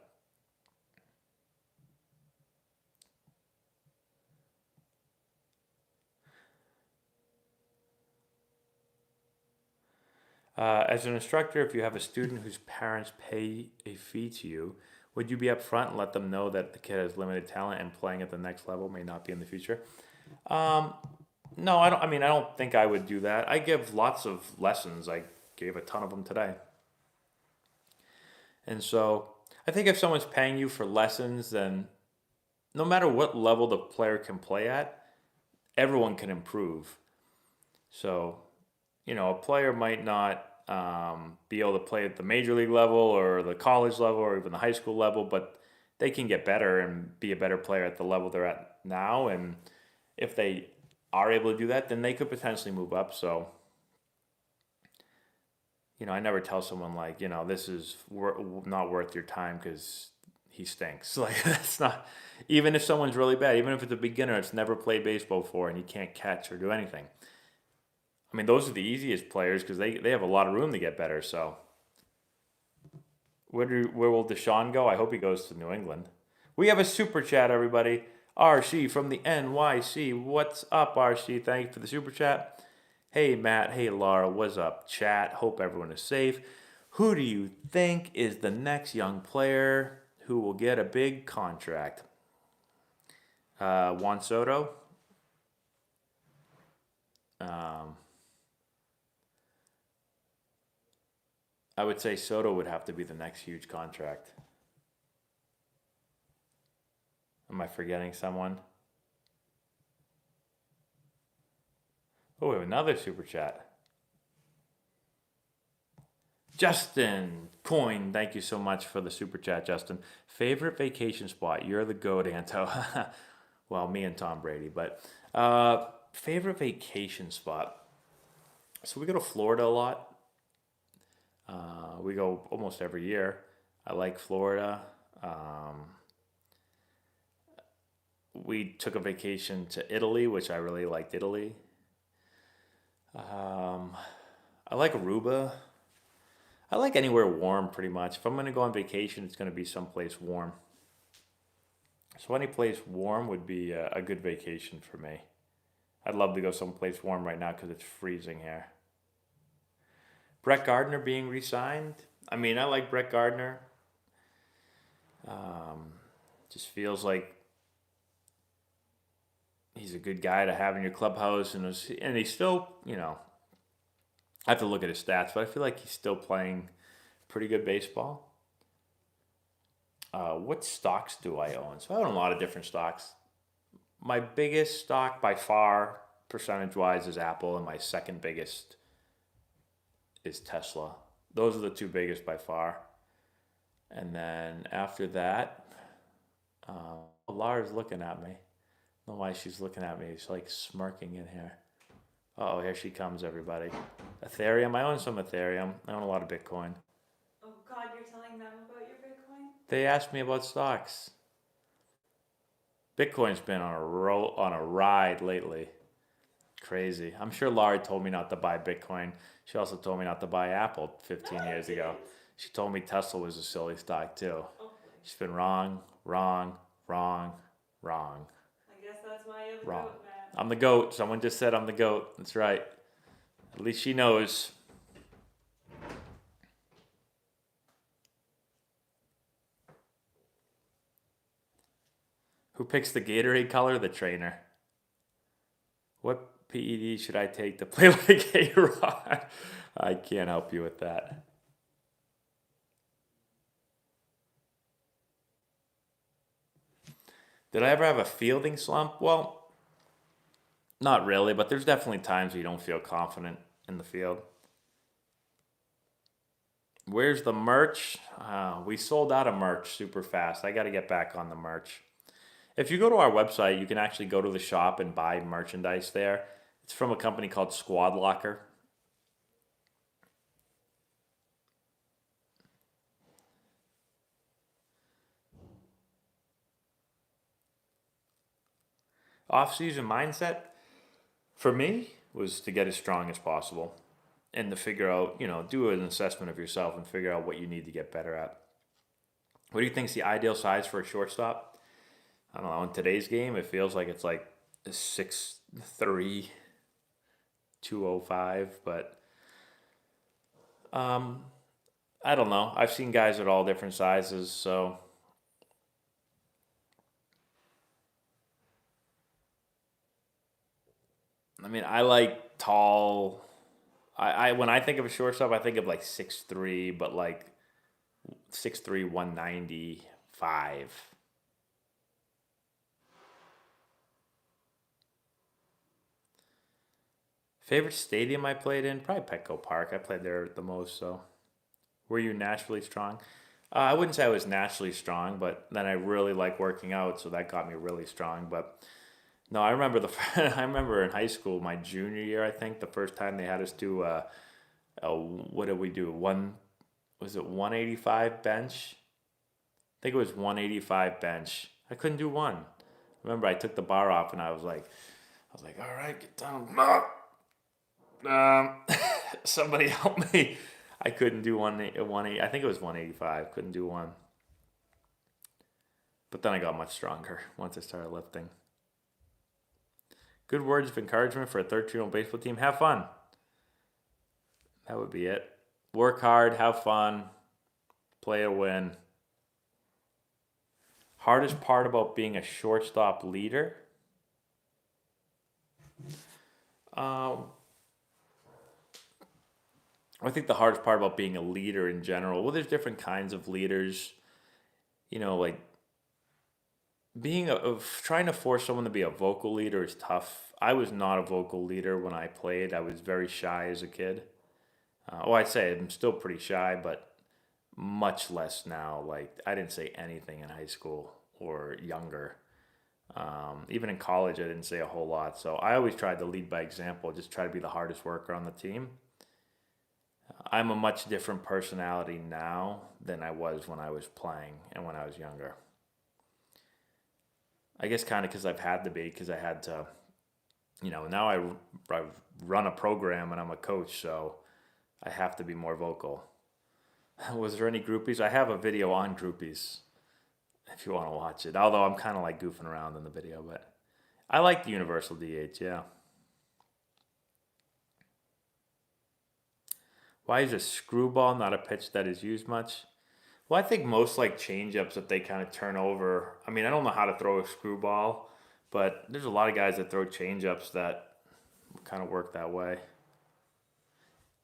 As an instructor, if you have a student whose parents pay a fee to you, would you be upfront and let them know that the kid has limited talent and playing at the next level may not be in the future? Um, no, I don't. I mean, I don't think I would do that. I give lots of lessons. I gave a ton of them today, and so I think if someone's paying you for lessons, then no matter what level the player can play at, everyone can improve. So a player might not be able to play at the major league level or the college level or even the high school level, but they can get better and be a better player at the level they're at now. And if they are able to do that, then they could potentially move up. So, I never tell someone like, this is not worth your time because he stinks. Like, that's not, even if someone's really bad, even if it's a beginner, it's never played baseball before and he can't catch or do anything. I mean, those are the easiest players because they have a lot of room to get better. So, where will Deshaun go? I hope he goes to New England. We have a super chat, everybody. RC from the NYC. What's up, RC? Thank you for the super chat. Hey, Matt. Hey, Laura. What's up, chat? Hope everyone is safe. Who do you think is the next young player who will get a big contract? Juan Soto. I would say Soto would have to be the next huge contract. Am I forgetting someone? Oh, we have another super chat. Justin Coin, thank you so much for the super chat, Justin. Favorite vacation spot? You're the goat, Anto. Well, me and Tom Brady, but favorite vacation spot. So we go to Florida a lot. We go almost every year. I like Florida. We took a vacation to Italy, which I really liked Italy. I like Aruba. I like anywhere warm pretty much. If I'm going to go on vacation, it's going to be someplace warm. So any place warm would be a good vacation for me. I'd love to go someplace warm right now because it's freezing here. Brett Gardner being re-signed. I mean, I like Brett Gardner. Just feels like he's a good guy to have in your clubhouse, and he's still, I have to look at his stats, but I feel like he's still playing pretty good baseball. What stocks do I own? So I own a lot of different stocks. My biggest stock by far, percentage-wise, is Apple, and my second biggest is Tesla. Those are the two biggest by far. And then after that, Lara's looking at me. I don't know why she's looking at me. She's like smirking in here. Oh, here she comes, everybody. Ethereum. I own some Ethereum. I own a lot of Bitcoin. Oh God, you're telling them about your They asked me about stocks. Bitcoin's been on a ride lately. Crazy. I'm sure Laurie told me not to buy Bitcoin. She also told me not to buy Apple 15 years ago. She told me Tesla was a silly stock too. She's been wrong, wrong, wrong, wrong, I guess that's why you're the wrong. goat, Matt. I'm the goat. Someone just said I'm the goat. That's right. At least she knows. Who picks the Gatorade color? The trainer. What PED should I take to play like A-Rod? I can't help you with that. Did I ever have a fielding slump? Well, not really, but there's definitely times where you don't feel confident in the field. Where's the merch? We sold out of merch super fast. I got to get back on the merch. If you go to our website, you can actually go to the shop and buy merchandise there. It's from a company called Squad Locker. Off-season mindset for me was to get as strong as possible and to figure out, do an assessment of yourself and figure out what you need to get better at. What do you think is the ideal size for a shortstop? I don't know. In today's game, it feels like it's like 6'3", 205, but I don't know. I've seen guys at all different sizes, so I mean, I like tall. I when I think of a shortstop, I think of like 6'3", but like 6'3", 195. Favorite stadium I played in? Probably Petco Park. I played there the most, so. Were you naturally strong? I wouldn't say I was naturally strong, but then I really like working out, so that got me really strong. But no, I remember I remember in high school, my junior year, I think, the first time they had us do what did we do? Was it 185 bench? I think it was 185 bench. I couldn't do one. Remember, I took the bar off and I was like, all right, get down. Somebody help me. I couldn't do one eight. I think it was 185. Couldn't do one. But then I got much stronger once I started lifting. Good words of encouragement for a 13-year-old baseball team. Have fun. That would be it. Work hard, have fun, play to win. Hardest part about being a shortstop leader? I think the hardest part about being a leader in general, well, there's different kinds of leaders. Like trying to force someone to be a vocal leader is tough. I was not a vocal leader when I played. I was very shy as a kid. I'd say I'm still pretty shy, but much less now. Like I didn't say anything in high school or younger. Even in college, I didn't say a whole lot. So I always tried to lead by example, just try to be the hardest worker on the team. I'm a much different personality now than I was when I was playing and when I was younger. I guess kind of because I've had to be, because I had to, now I run a program and I'm a coach, so I have to be more vocal. Was there any groupies? I have a video on groupies if you want to watch it, although I'm kind of like goofing around in the video, but I like the universal DH, yeah. Why is a screwball not a pitch that is used much? Well, I think most like changeups that they kind of turn over. I mean, I don't know how to throw a screwball, but there's a lot of guys that throw changeups that kind of work that way.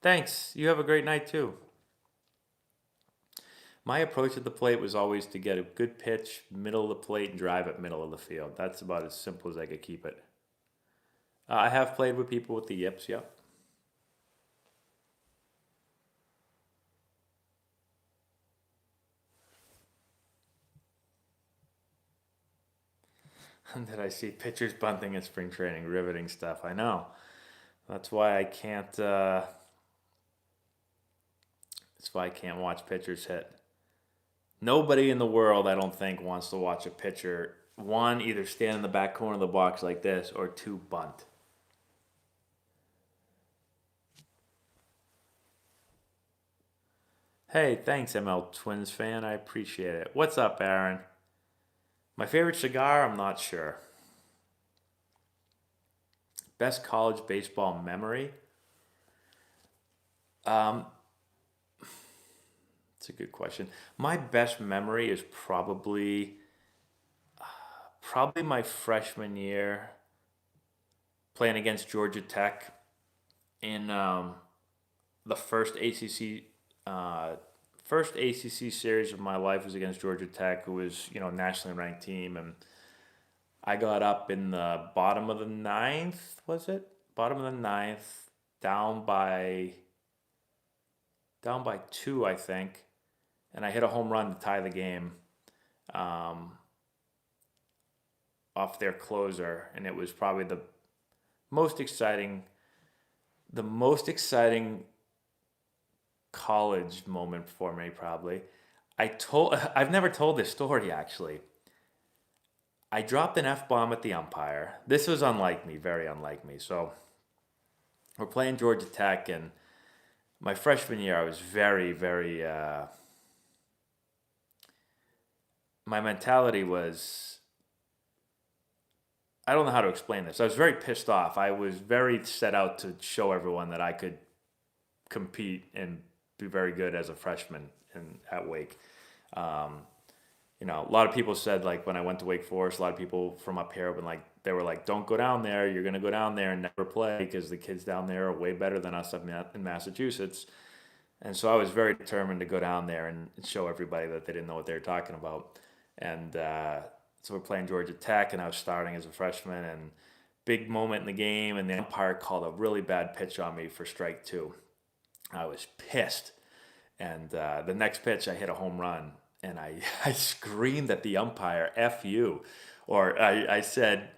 Thanks. You have a great night too. My approach at the plate was always to get a good pitch, middle of the plate, and drive it middle of the field. That's about as simple as I could keep it. I have played with people with the yips, yep. Did I see pitchers bunting in spring training? Riveting stuff. I know. That's why I can't. That's why I can't watch pitchers hit. Nobody in the world, I don't think, wants to watch a pitcher, one, either stand in the back corner of the box like this, or two, bunt. Hey, thanks, ML Twins fan. I appreciate it. What's up, Aaron? My favorite cigar? I'm not sure. Best college baseball memory? Um, it's a good question. My best memory is probably my freshman year playing against Georgia Tech in the first ACC series of my life was against Georgia Tech, who was nationally ranked team, and I got up in the bottom of the ninth. Was it bottom of the ninth, down by two, I think, and I hit a home run to tie the game um, off their closer, and it was probably most exciting, the most exciting college moment for me, probably. I've never told this story actually. I dropped an F bomb at the umpire. This was unlike me, very unlike me. So we're playing Georgia Tech, and my freshman year, I was very, very. My mentality was, I don't know how to explain this. I was very pissed off. I was very set out to show everyone that I could compete and be very good as a freshman at Wake. Um, a lot of people said, like, when I went to Wake Forest, a lot of people from up here they were like, don't go down there. You're gonna go down there and never play because the kids down there are way better than us up in Massachusetts. And so I was very determined to go down there and show everybody that they didn't know what they were talking about. And so we're playing Georgia Tech, and I was starting as a freshman, and big moment in the game, and the umpire called a really bad pitch on me for strike two. I was pissed. And the next pitch, I hit a home run, and I screamed at the umpire, F you. Or I said,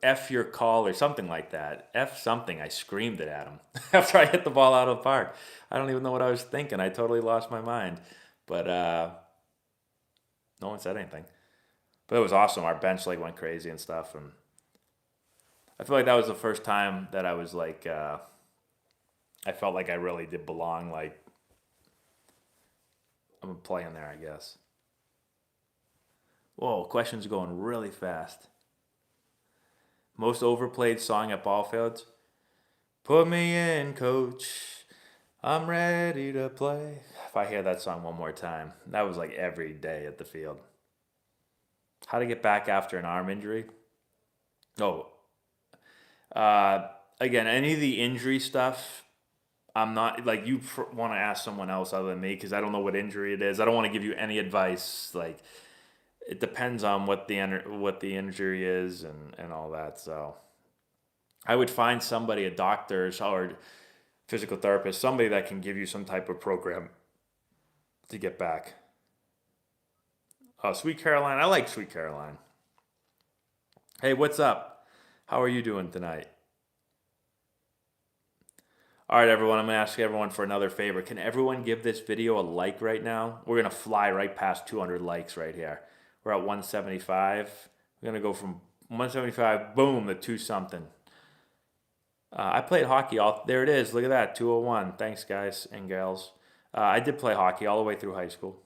F your call, or something like that. F something. I screamed it at him after I hit the ball out of the park. I don't even know what I was thinking. I totally lost my mind. But no one said anything. But it was awesome. Our bench went crazy and stuff. And I feel like that was the first time that I was I felt like I really did belong. Like, I'm playing there, I guess. Whoa, questions going really fast. Most overplayed song at ball fields? Put me in, coach. I'm ready to play. If I hear that song one more time, that was like every day at the field. How to get back after an arm injury? Oh, again, any of the injury stuff, I'm not like you want to ask someone else other than me because I don't know what injury it is. I don't want to give you any advice. Like, it depends on what the injury is and all that. So I would find somebody, a doctor or physical therapist, somebody that can give you some type of program to get back. Oh, Sweet Caroline. I like Sweet Caroline. Hey, what's up? How are you doing tonight? All right, everyone. I'm going to ask everyone for another favor. Can everyone give this video a like right now? We're going to fly right past 200 likes right here. We're at 175. We're going to go from 175, boom, to 2 something. I played hockey all. There it is. Look at that, 201. Thanks, guys and gals. I did play hockey all the way through high school.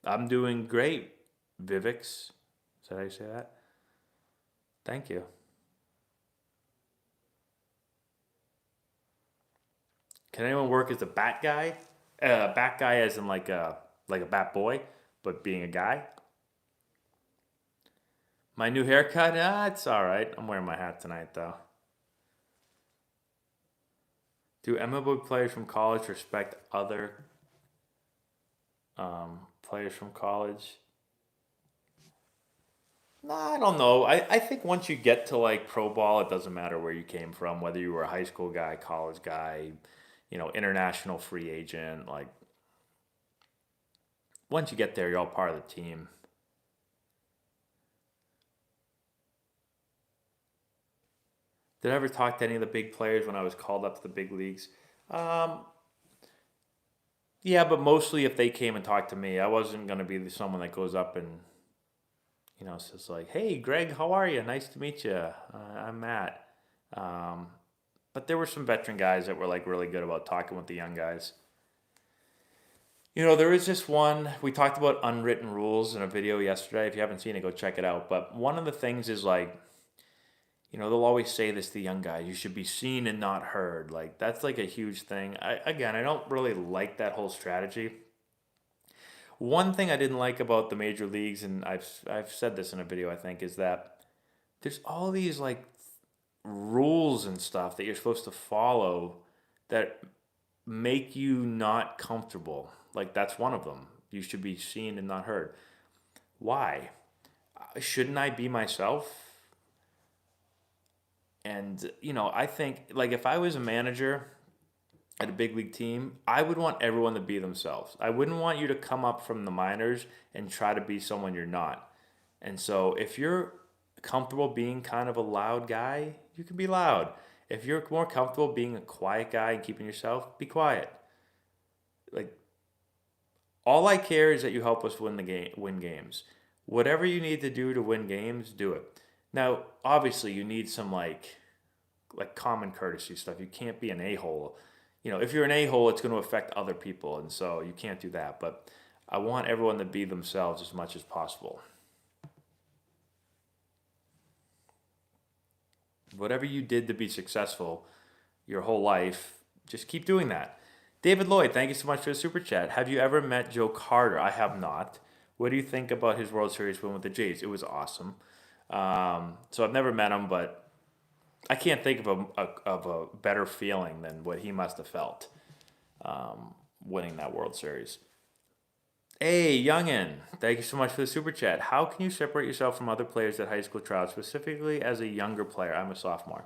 I'm doing great, Vivix. Is that how you say that? Thank you. Can anyone work as a bat guy? Bat guy as in like a bat boy, but being a guy. My new haircut, it's all right. I'm wearing my hat tonight though. Do MLB players from college respect other players from college? No, I don't know. I think once you get to like pro ball, it doesn't matter where you came from, whether you were a high school guy, college guy, international free agent. Like, once you get there, you're all part of the team. Did I ever talk to any of the big players when I was called up to the big leagues? Um, Yeah, but mostly if they came and talked to me, I wasn't gonna be someone that goes up and says like, "Hey, Greg, how are you? Nice to meet you. I'm Matt." Um, but there were some veteran guys that were like really good about talking with the young guys. There is this one, we talked about unwritten rules in a video yesterday. If you haven't seen it, go check it out. But one of the things is like, they'll always say this to young guys, you should be seen and not heard. Like, that's like a huge thing. I don't really like that whole strategy. One thing I didn't like about the major leagues, and I've said this in a video, I think, is that there's all these like rules and stuff that you're supposed to follow that make you not comfortable. Like, that's one of them. You should be seen and not heard. Why? Shouldn't I be myself? And, I think, like, if I was a manager at a big league team, I would want everyone to be themselves. I wouldn't want you to come up from the minors and try to be someone you're not. And so if you're comfortable being kind of a loud guy, you can be loud. If you're more comfortable being a quiet guy and keeping yourself, be quiet. Like, all I care is that you help us win games. Whatever you need to do to win games, do it. Now, obviously, you need some like common courtesy stuff. You can't be an a-hole. If you're an a-hole, it's going to affect other people, and so you can't do that. But I want everyone to be themselves as much as possible. Whatever you did to be successful your whole life, just keep doing that. David Lloyd, thank you so much for the super chat. Have you ever met Joe Carter? I have not. What do you think about his World Series win with the Jays? It was awesome. So I've never met him, but I can't think of a better feeling than what he must have felt winning that World Series. Hey, youngin, thank you so much for the super chat. How can you separate yourself from other players at high school tryouts, specifically as a younger player? I'm a sophomore.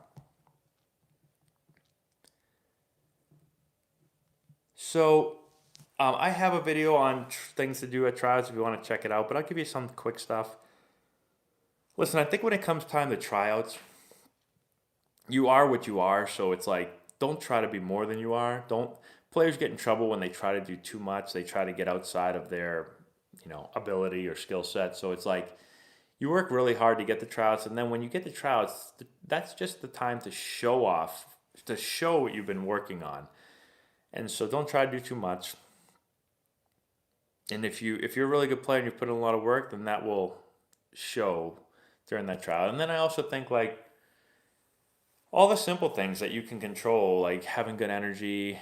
So I have a video on things to do at tryouts if you want to check it out, but I'll give you some quick stuff. Listen, I think when it comes time to tryouts, you are what you are, so it's like, don't try to be more than you are. Players get in trouble when they try to do too much. They try to get outside of their, ability or skill set. So it's like, you work really hard to get the tryouts, and then when you get the tryouts, that's just the time to show off, to show what you've been working on. And so don't try to do too much. And if you're a really good player and you put in a lot of work, then that will show during that tryout. And then I also think like all the simple things that you can control, like having good energy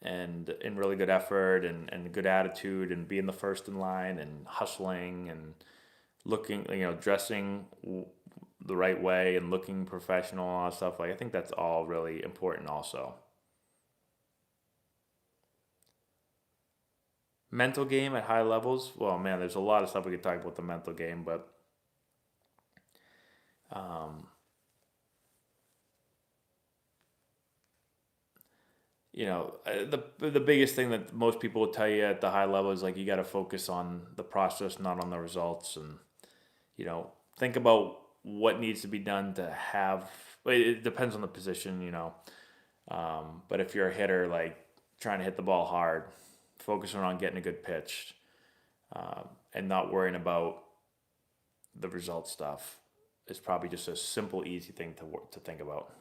and really good effort and good attitude and being the first in line and hustling and looking, dressing the right way and looking professional and all that stuff. Like, I think that's all really important also. Mental game at high levels. Well, man, there's a lot of stuff we could talk about the mental game, but the biggest thing that most people will tell you at the high level is like you got to focus on the process, not on the results, and think about what needs to be done to have. It depends on the position, but if you're a hitter, like trying to hit the ball hard, focusing on getting a good pitch, and not worrying about the result stuff is probably just a simple, easy thing to think about.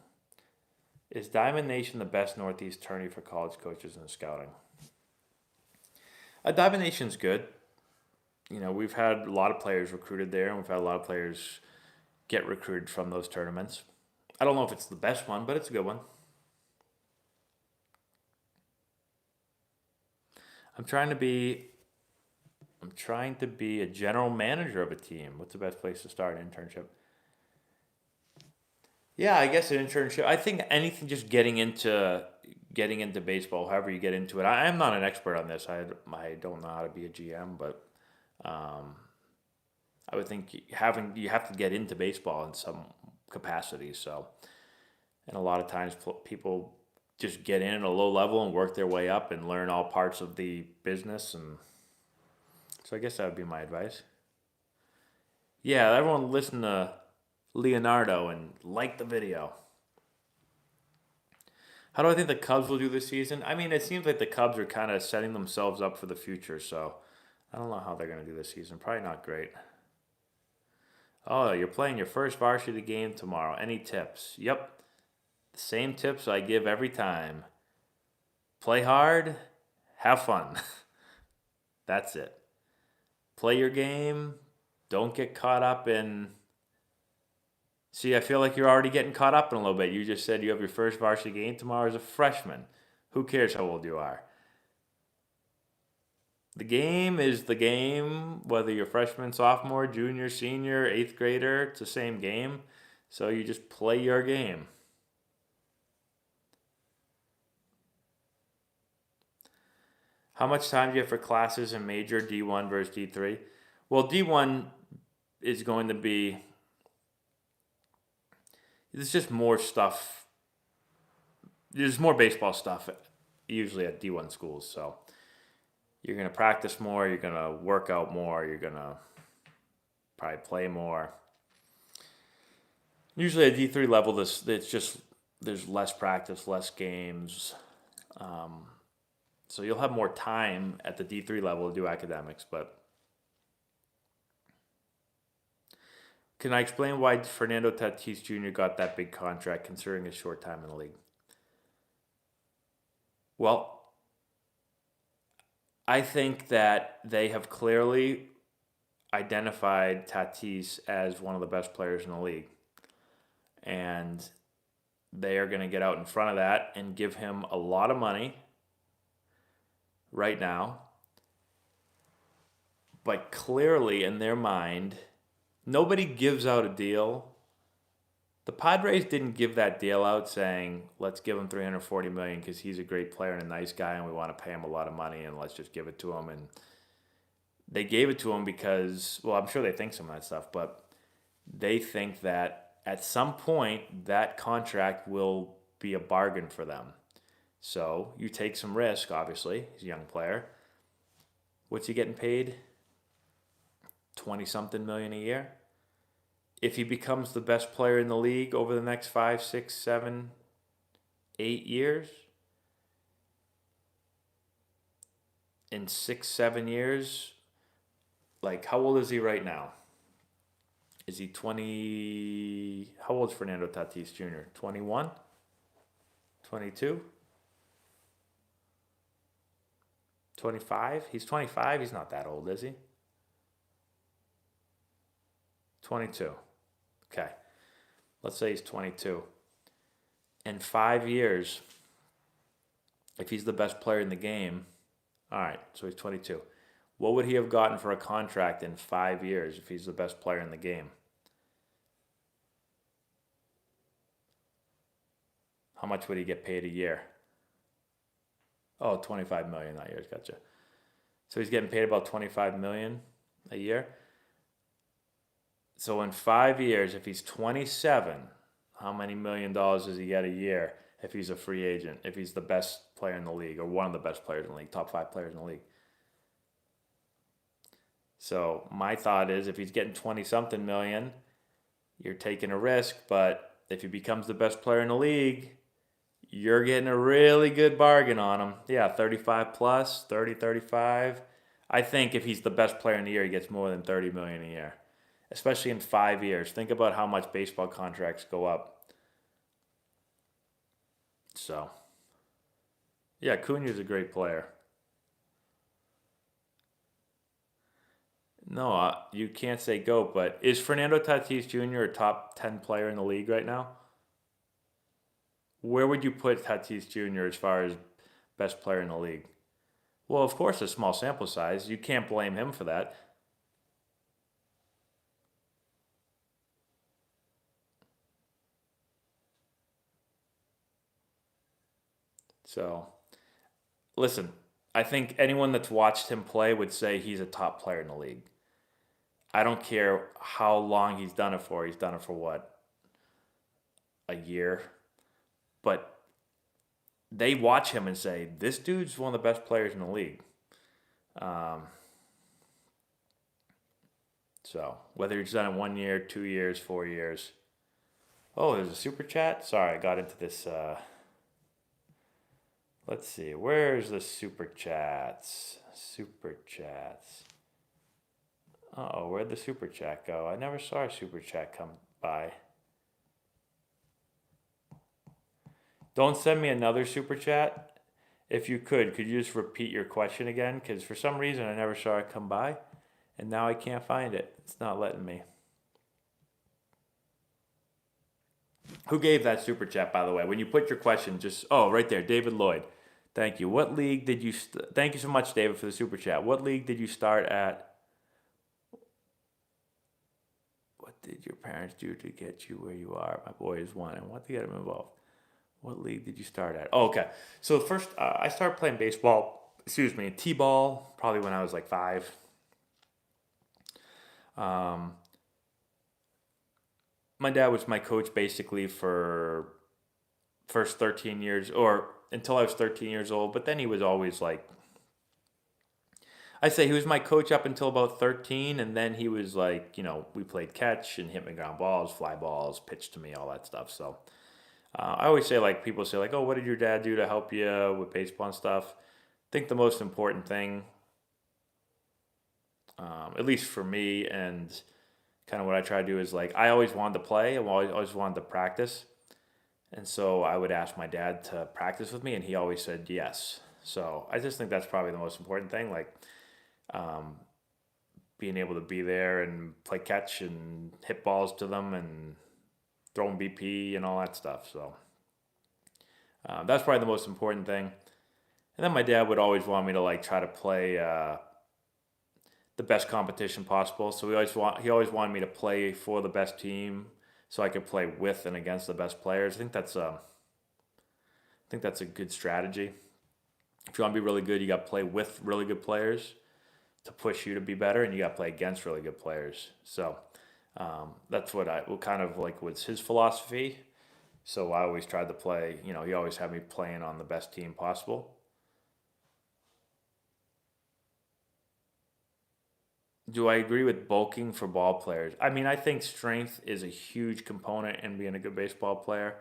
Is Diamond Nation the best Northeast tourney for college coaches and scouting? Diamond Nation's good. We've had a lot of players recruited there, and we've had a lot of players get recruited from those tournaments. I don't know if it's the best one, but it's a good one. I'm trying to be a general manager of a team. What's the best place to start an internship? Yeah, I guess an internship. I think anything just getting into baseball, however you get into it. I'm not an expert on this. I don't know how to be a GM, but I would think you have to get into baseball in some capacity. So, and a lot of times people just get in at a low level and work their way up and learn all parts of the business, and so I guess that would be my advice. Yeah, everyone listen to Leonardo and like the video. How do I think the Cubs will do this season? I mean, it seems like the Cubs are kind of setting themselves up for the future, so I don't know how they're going to do this season. Probably not great. Oh, you're playing your first varsity game tomorrow. Any tips? Yep. The same tips I give every time. Play hard, have fun. That's it. Play your game. Don't get caught up in. See, I feel like you're already getting caught up in a little bit. You just said you have your first varsity game tomorrow as a freshman. Who cares how old you are? The game is the game, whether you're freshman, sophomore, junior, senior, eighth grader, it's the same game. So you just play your game. How much time do you have for classes in major D1 versus D3? Well, D1 is going to be, there's just more stuff. There's more baseball stuff usually at D1 schools. So you're going to practice more, you're going to work out more, you're going to probably play more. Usually at D3 level, it's just, there's less practice, less games. So you'll have more time at the D3 level to do academics, but can I explain why Fernando Tatis Jr. got that big contract considering his short time in the league? Well, I think that they have clearly identified Tatis as one of the best players in the league. And they are going to get out in front of that and give him a lot of money right now. But clearly in their mind, nobody gives out a deal. The Padres didn't give that deal out saying, let's give him $340 million because he's a great player and a nice guy and we want to pay him a lot of money and let's just give it to him. And they gave it to him because, well, I'm sure they think some of that stuff, but they think that at some point that contract will be a bargain for them. So you take some risk, obviously. He's a young player. What's he getting paid? 20-something million a year. If he becomes the best player in the league over the next 5, 6, 7, 8 years, in 6, 7 years, like how old is he right now? Is he 20? How old is Fernando Tatis Jr.? 21? 22? 25? He's 25? He's not that old, is he? 22. Okay. Let's say he's 22. In 5 years, if he's the best player in the game, all right, so he's 22. What would he have gotten for a contract in 5 years if he's the best player in the game? How much would he get paid a year? Oh, $25 million that year. Gotcha. So he's getting paid about $25 million a year. So in 5 years, if he's 27, how many $1 million does he get a year if he's a free agent, if he's the best player in the league or one of the best players in the league, top 5 players in the league? So my thought is if he's getting 20-something million, you're taking a risk, but if he becomes the best player in the league, you're getting a really good bargain on him. Yeah, 35 plus, 30, 35. I think if he's the best player in the year, he gets more than 30 million a year, especially in 5 years. Think about how much baseball contracts go up. So, yeah, Acuna's a great player. No, you can't say GOAT, but is Fernando Tatis Jr. a top 10 player in the league right now? Where would you put Tatis Jr. as far as best player in the league? Well, of course, a small sample size. You can't blame him for that. So, listen, I think anyone that's watched him play would say he's a top player in the league. I don't care how long he's done it for. He's done it for what? A year? But they watch him and say, this dude's one of the best players in the league. So whether he's done it 1 year, 2 years, 4 years. Oh, there's a super chat? Sorry, I got into this Let's see. Where's the super chats? Super chats. Oh, where'd the super chat go? I never saw a super chat come by. Don't send me another super chat. If you could you just repeat your question again? Because for some reason I never saw it come by, and now I can't find it. It's not letting me. Who gave that super chat, by the way? When you put your question, just right there, David Lloyd. Thank you. What league did you? Thank you so much, David, for the super chat. What league did you start at? What did your parents do to get you where you are? My boy is one, and what to get him involved? What league did you start at? Oh, okay. So first, I started playing baseball. Excuse me, t-ball. Probably when I was like 5. Um, my dad was my coach basically for first 13 years, or until I was 13 years old. But then he was always like, I say he was my coach up until about 13, and then he was like, we played catch and hit me ground balls, fly balls, pitch to me, all that stuff. So I always say, like, people say, like, oh, what did your dad do to help you with baseball and stuff? I think the most important thing, at least for me, and kind of what I try to do is, like, I always wanted to play. I always wanted to practice. And so I would ask my dad to practice with me, and he always said yes. So I just think that's probably the most important thing, like um, being able to be there and play catch and hit balls to them and throwing BP and all that stuff. So that's probably the most important thing. And then my dad would always want me to like try to play the best competition possible. So he always wanted me to play for the best team, so I could play with and against the best players. I think that's a good strategy. If you want to be really good, you got to play with really good players to push you to be better, and you got to play against really good players. So that's what kind of like was his philosophy. So I always tried to play. He always had me playing on the best team possible. Do I agree with bulking for ball players? I mean, I think strength is a huge component in being a good baseball player.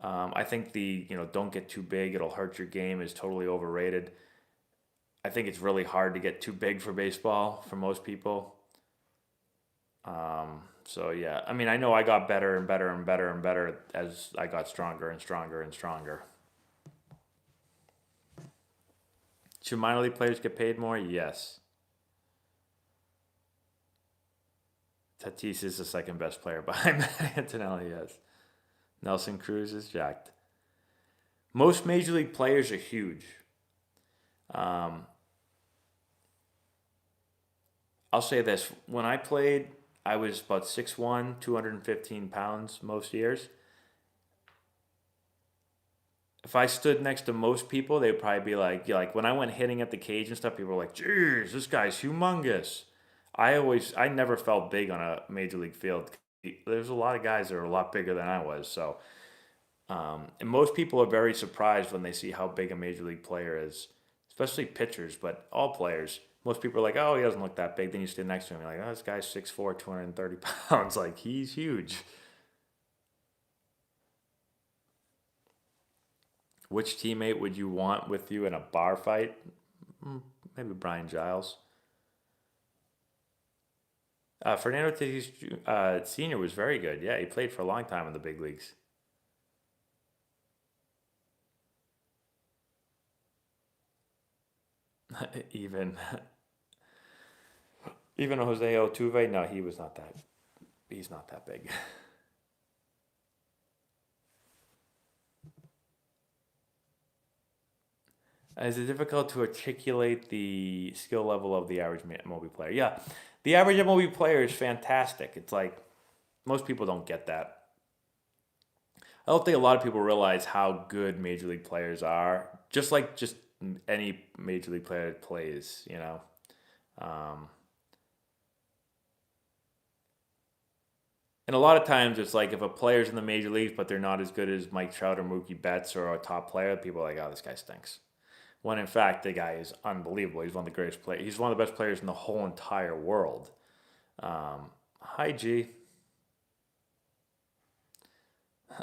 I think don't get too big, it'll hurt your game is totally overrated. I think it's really hard to get too big for baseball for most people. So yeah, I mean, I know I got better and better and better and better as I got stronger and stronger and stronger. Should minor league players get paid more? Yes. Tatis is the second best player behind Antonelli, yes. Nelson Cruz is jacked. Most major league players are huge. Um, I'll say this. When I played, I was about 6'1", 215 pounds most years. If I stood next to most people, they'd probably be like, yeah, like when I went hitting at the cage and stuff, people were like, geez, this guy's humongous. I never felt big on a major league field. There's a lot of guys that are a lot bigger than I was. So, and most people are very surprised when they see how big a major league player is, especially pitchers, but all players. Most people are like, oh, he doesn't look that big. Then you stand next to him, you're like, oh, this guy's 6'4", 230 pounds. Like, he's huge. Which teammate would you want with you in a bar fight? Maybe Brian Giles. Fernando Tatis Sr. was very good. Yeah, he played for a long time in the big leagues. even even Jose Altuve, no, he was not that. He's not that big. Is it difficult to articulate the skill level of the average MLB player? Yeah, the average MLB player is fantastic. It's like most people don't get that. I don't think a lot of people realize how good major league players are. Just any major league player plays. Um, and a lot of times it's like if a player's in the major leagues but they're not as good as Mike Trout or Mookie Betts or a top player, people are like, oh, this guy stinks. When in fact the guy is unbelievable. He's one of the greatest players. He's one of the best players in the whole entire world. Hi G.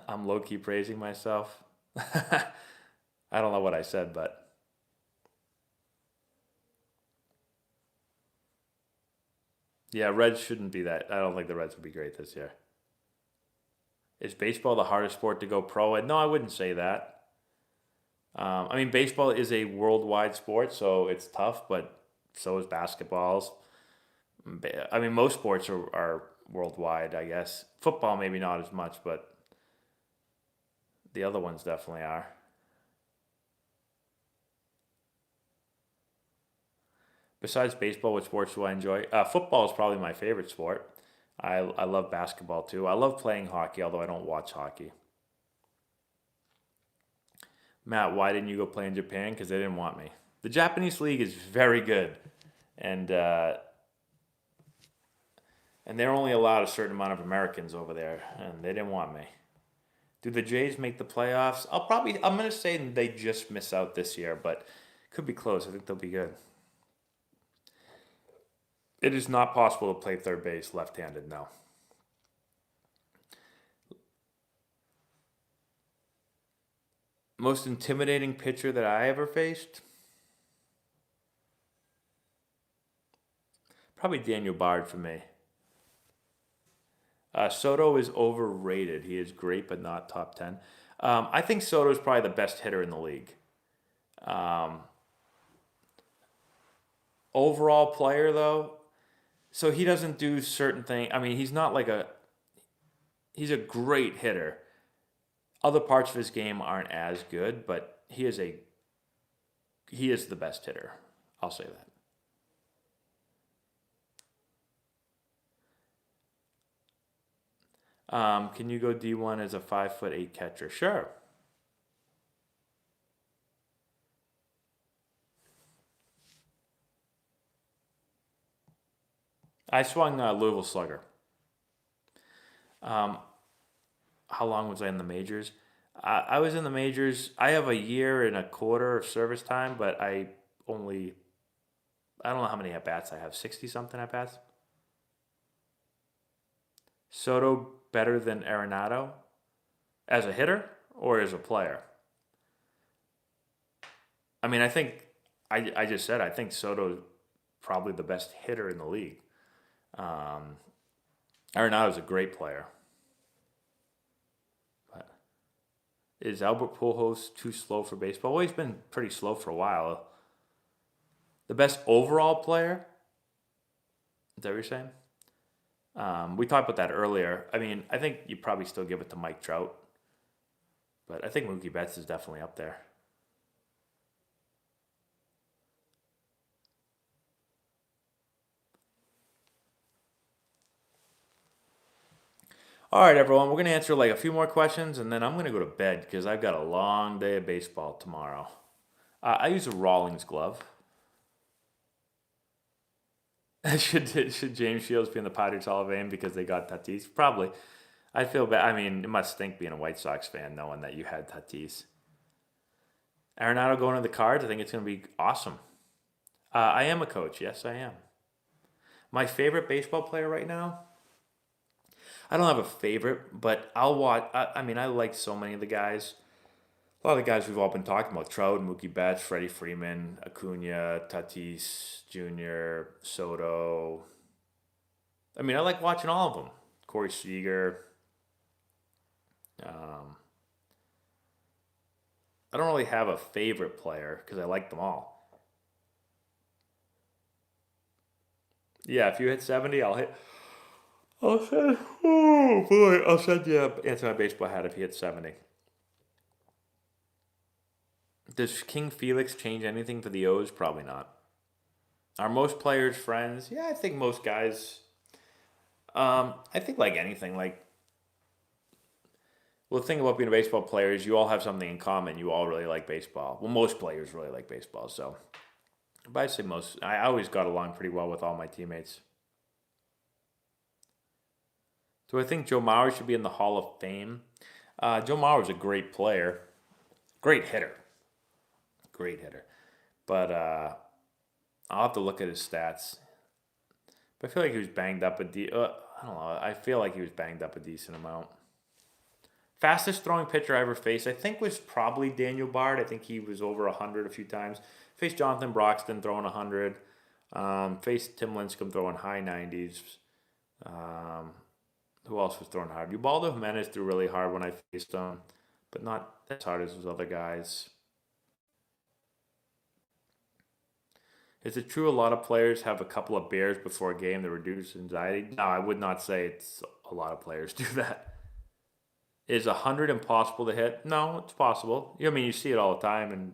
I'm low key praising myself. I don't know what I said, but yeah, Reds shouldn't be that. I don't think the Reds would be great this year. Is baseball the hardest sport to go pro at? No, I wouldn't say that. I mean, baseball is a worldwide sport, so it's tough, but so is basketballs. I mean, most sports are worldwide, I guess. Football, maybe not as much, but the other ones definitely are. Besides baseball, what sports do I enjoy? Football is probably my favorite sport. I love basketball too. I love playing hockey, although I don't watch hockey. Matt, why didn't you go play in Japan? Because they didn't want me. The Japanese league is very good, and they're only allowed a certain amount of Americans over there, and they didn't want me. Do the Jays make the playoffs? I'm gonna say they just miss out this year, but could be close. I think they'll be good. It is not possible to play third base left-handed. No. Most intimidating pitcher that I ever faced? Probably Daniel Bard for me. Soto is overrated. He is great, but not top 10. I think Soto is probably the best hitter in the league. Um, Overall player, though, so he doesn't do certain things. I mean, he's a great hitter. Other parts of his game aren't as good, but he is the best hitter. I'll say that. Can you go D1 as a 5'8" catcher? Sure. I swung Louisville Slugger. Um, how long was I in the majors? I was in the majors. I have a year and a quarter of service time, but only I don't know how many at bats I have. 60 something at bats. Soto better than Arenado as a hitter or as a player? I mean, I just said I think Soto's probably the best hitter in the league. Um, Arenado's a great player. But is Albert Pujols too slow for baseball? Well, he's been pretty slow for a while. The best overall player? Is that what you're saying? We talked about that earlier. I mean, I think you probably still give it to Mike Trout, but I think Mookie Betts is definitely up there. All right, everyone, we're going to answer like a few more questions and then I'm going to go to bed because I've got a long day of baseball tomorrow. I use a Rawlings glove. Should James Shields be in the Padres Hall of Fame because they got Tatis? Probably. I feel bad. I mean, it must stink being a White Sox fan knowing that you had Tatis. Arenado going to the Cards. I think it's going to be awesome. I am a coach. Yes, I am. My favorite baseball player right now? I don't have a favorite, but I'll watch. I mean, I like so many of the guys. A lot of the guys we've all been talking about: Trout, Mookie Betts, Freddie Freeman, Acuna, Tatis Jr., Soto. I mean, I like watching all of them. Corey Seager. Um, I don't really have a favorite player because I like them all. Yeah, if you hit 70, I'll send. Oh boy, I'll send you an answer my baseball hat if you hit 70. Does King Felix change anything for the O's? Probably not. Are most players friends? Yeah, I think most guys. I think like anything, well, the thing about being a baseball player is you all have something in common. You all really like baseball. Well, most players really like baseball, so. But I'd say most. I always got along pretty well with all my teammates. Do I think Joe Mauer should be in the Hall of Fame? Joe Mauer is a great player, great hitter, great hitter. But I'll have to look at his stats. But I feel like he was banged up I don't know. I feel like he was banged up a decent amount. Fastest throwing pitcher I ever faced, I think, was probably Daniel Bard. I think he was over 100 a few times. Faced Jonathan Broxton throwing 100. Faced Tim Lincecum throwing high 90s. Um, who else was throwing hard? Ubaldo Jimenez threw really hard when I faced him, but not as hard as those other guys. Is it true a lot of players have a couple of beers before a game to reduce anxiety? No, I would not say it's a lot of players do that. Is 100 impossible to hit? No, it's possible. I mean, you see it all the time, and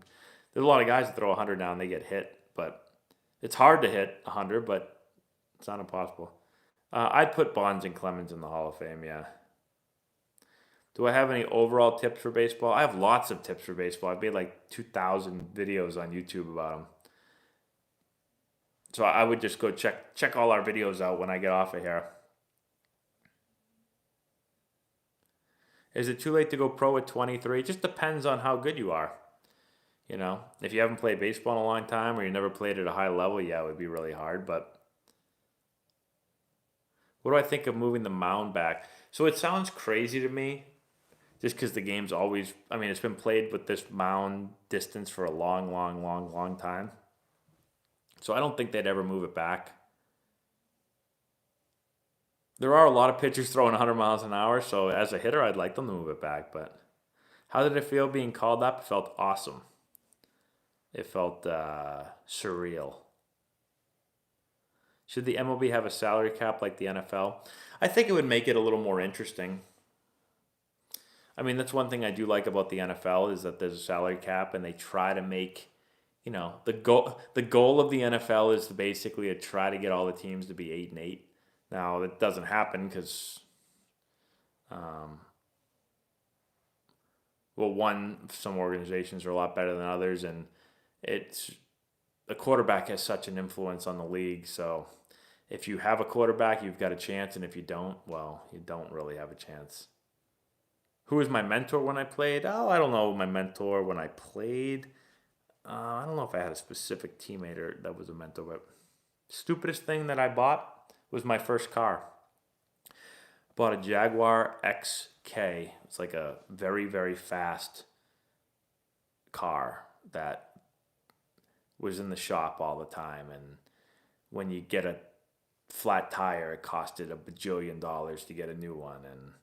there's a lot of guys that throw 100 down, they get hit, but it's hard to hit 100, but it's not impossible. I'd put Bonds and Clemens in the Hall of Fame, yeah. Do I have any overall tips for baseball? I have lots of tips for baseball. I've made like 2,000 videos on YouTube about them. So I would just go check all our videos out when I get off of here. Is it too late to go pro at 23? It just depends on how good you are. If you haven't played baseball in a long time or you never played at a high level, yeah, it would be really hard. But what do I think of moving the mound back? So it sounds crazy to me just because the game's always, I mean, it's been played with this mound distance for a long, long, long, long time. So I don't think they'd ever move it back. There are a lot of pitchers throwing 100 miles an hour, so as a hitter, I'd like them to move it back. But how did it feel being called up? It felt awesome. It felt surreal. Should the MLB have a salary cap like the NFL? I think it would make it a little more interesting. I mean, that's one thing I do like about the NFL is that there's a salary cap, and they try to make, the goal of the NFL is to basically try to get all the teams to be 8-8. Now it doesn't happen because, some organizations are a lot better than others, and it's the quarterback has such an influence on the league. So if you have a quarterback, you've got a chance, and if you don't, well, you don't really have a chance. Who was my mentor when I played? Oh, I don't know my mentor when I played. I don't know if I had a specific teammate that was a mentor, but stupidest thing that I bought was my first car. Bought a Jaguar XK. It's like a very, very fast car that was in the shop all the time. And when you get a flat tire, it costed $1 bajillion to get a new one. And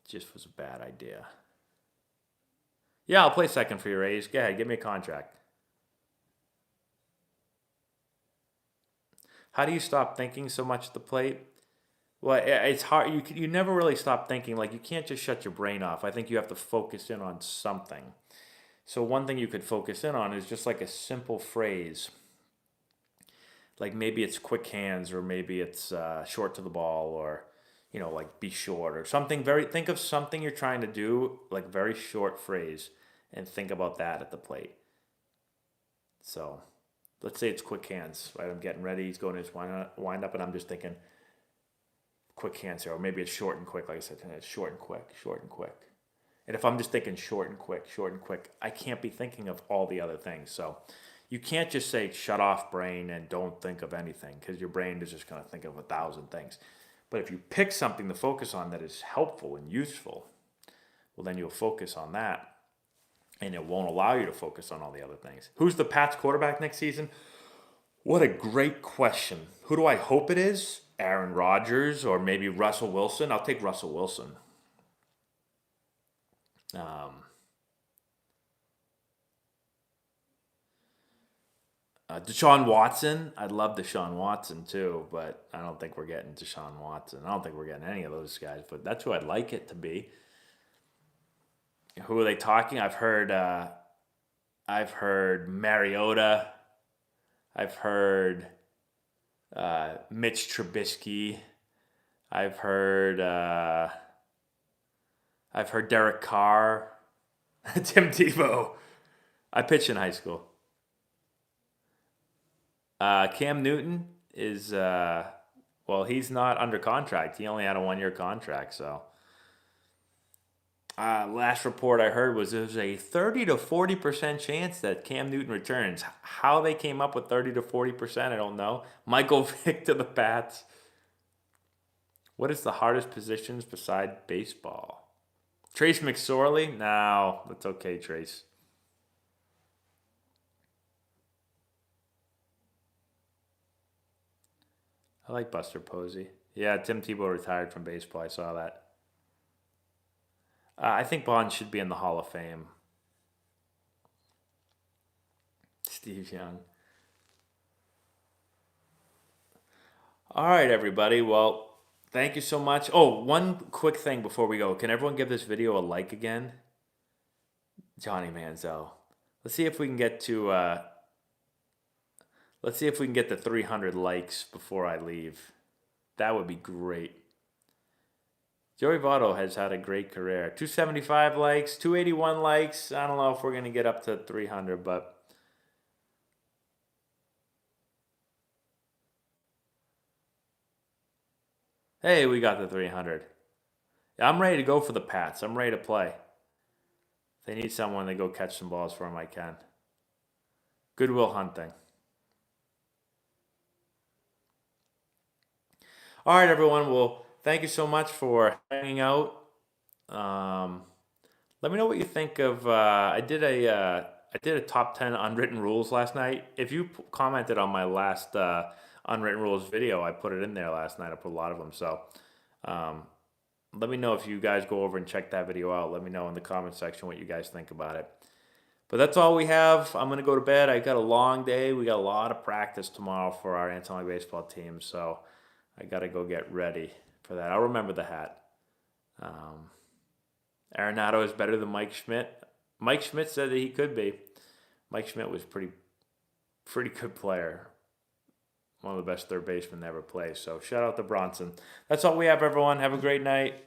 just was a bad idea. Yeah, I'll play second for your A's. Go ahead, give me a contract. How do you stop thinking so much at the plate? Well, it's hard. You never really stop thinking. Like, you can't just shut your brain off. I think you have to focus in on something. So one thing you could focus in on is just like a simple phrase. Like maybe it's quick hands, or maybe it's short to the ball, or like be short or something. Think of something you're trying to do, like very short phrase, and think about that at the plate. So let's say it's quick hands, right? I'm getting ready. He's going to his wind up, and I'm just thinking quick hands here. Or maybe it's short and quick, like I said, it's short and quick, short and quick. And if I'm just thinking short and quick, I can't be thinking of all the other things. So you can't just say shut off brain and don't think of anything, because your brain is just going to think of 1,000 things. But if you pick something to focus on that is helpful and useful, well, then you'll focus on that, and it won't allow you to focus on all the other things. Who's the Pats quarterback next season? What a great question. Who do I hope it is? Aaron Rodgers or maybe Russell Wilson? I'll take Russell Wilson. Deshaun Watson. I'd love Deshaun Watson too, but I don't think we're getting Deshaun Watson. I don't think we're getting any of those guys, but that's who I'd like it to be. Who are they talking? I've heard Mariota. I've heard Mitch Trubisky. I've heard Derek Carr. Tim Tebow. I pitched in high school. Cam Newton is, he's not under contract. He only had a 1-year contract, so. Last report I heard was there's a 30 to 40% chance that Cam Newton returns. How they came up with 30 to 40%, I don't know. Michael Vick to the Pats. What is the hardest positions beside baseball? Trace McSorley? No, that's okay, Trace. I like Buster Posey. Yeah, Tim Tebow retired from baseball. I saw that. I think Bond should be in the Hall of Fame. Steve Young. All right, everybody. Well, thank you so much. Oh, one quick thing before we go. Can everyone give this video a like again? Johnny Manziel. Let's see if we can get to let's see if we can get to 300 likes before I leave. That would be great. Joey Votto has had a great career. 275 likes, 281 likes. I don't know if we're going to get up to 300, but hey, we got the 300. I'm ready to go for the Pats. I'm ready to play. If they need someone to go catch some balls for them, I can. Goodwill Hunting. All right, everyone. Well, thank you so much for hanging out. Let me know what you think of. I did a top 10 unwritten rules last night. If you commented on my last unwritten rules video, I put it in there last night. I put a lot of them. So um, let me know if you guys go over and check that video out. Let me know in the comment section what you guys think about it. But that's all we have. I'm going to go to bed. I got a long day. We got a lot of practice tomorrow for our Antonelli baseball team. So I got to go get ready for that. I'll remember the hat. Arenado is better than Mike Schmidt. Mike Schmidt said that he could be. Mike Schmidt was pretty good player. One of the best third basemen to ever play. So shout out to Bronson. That's all we have, everyone. Have a great night.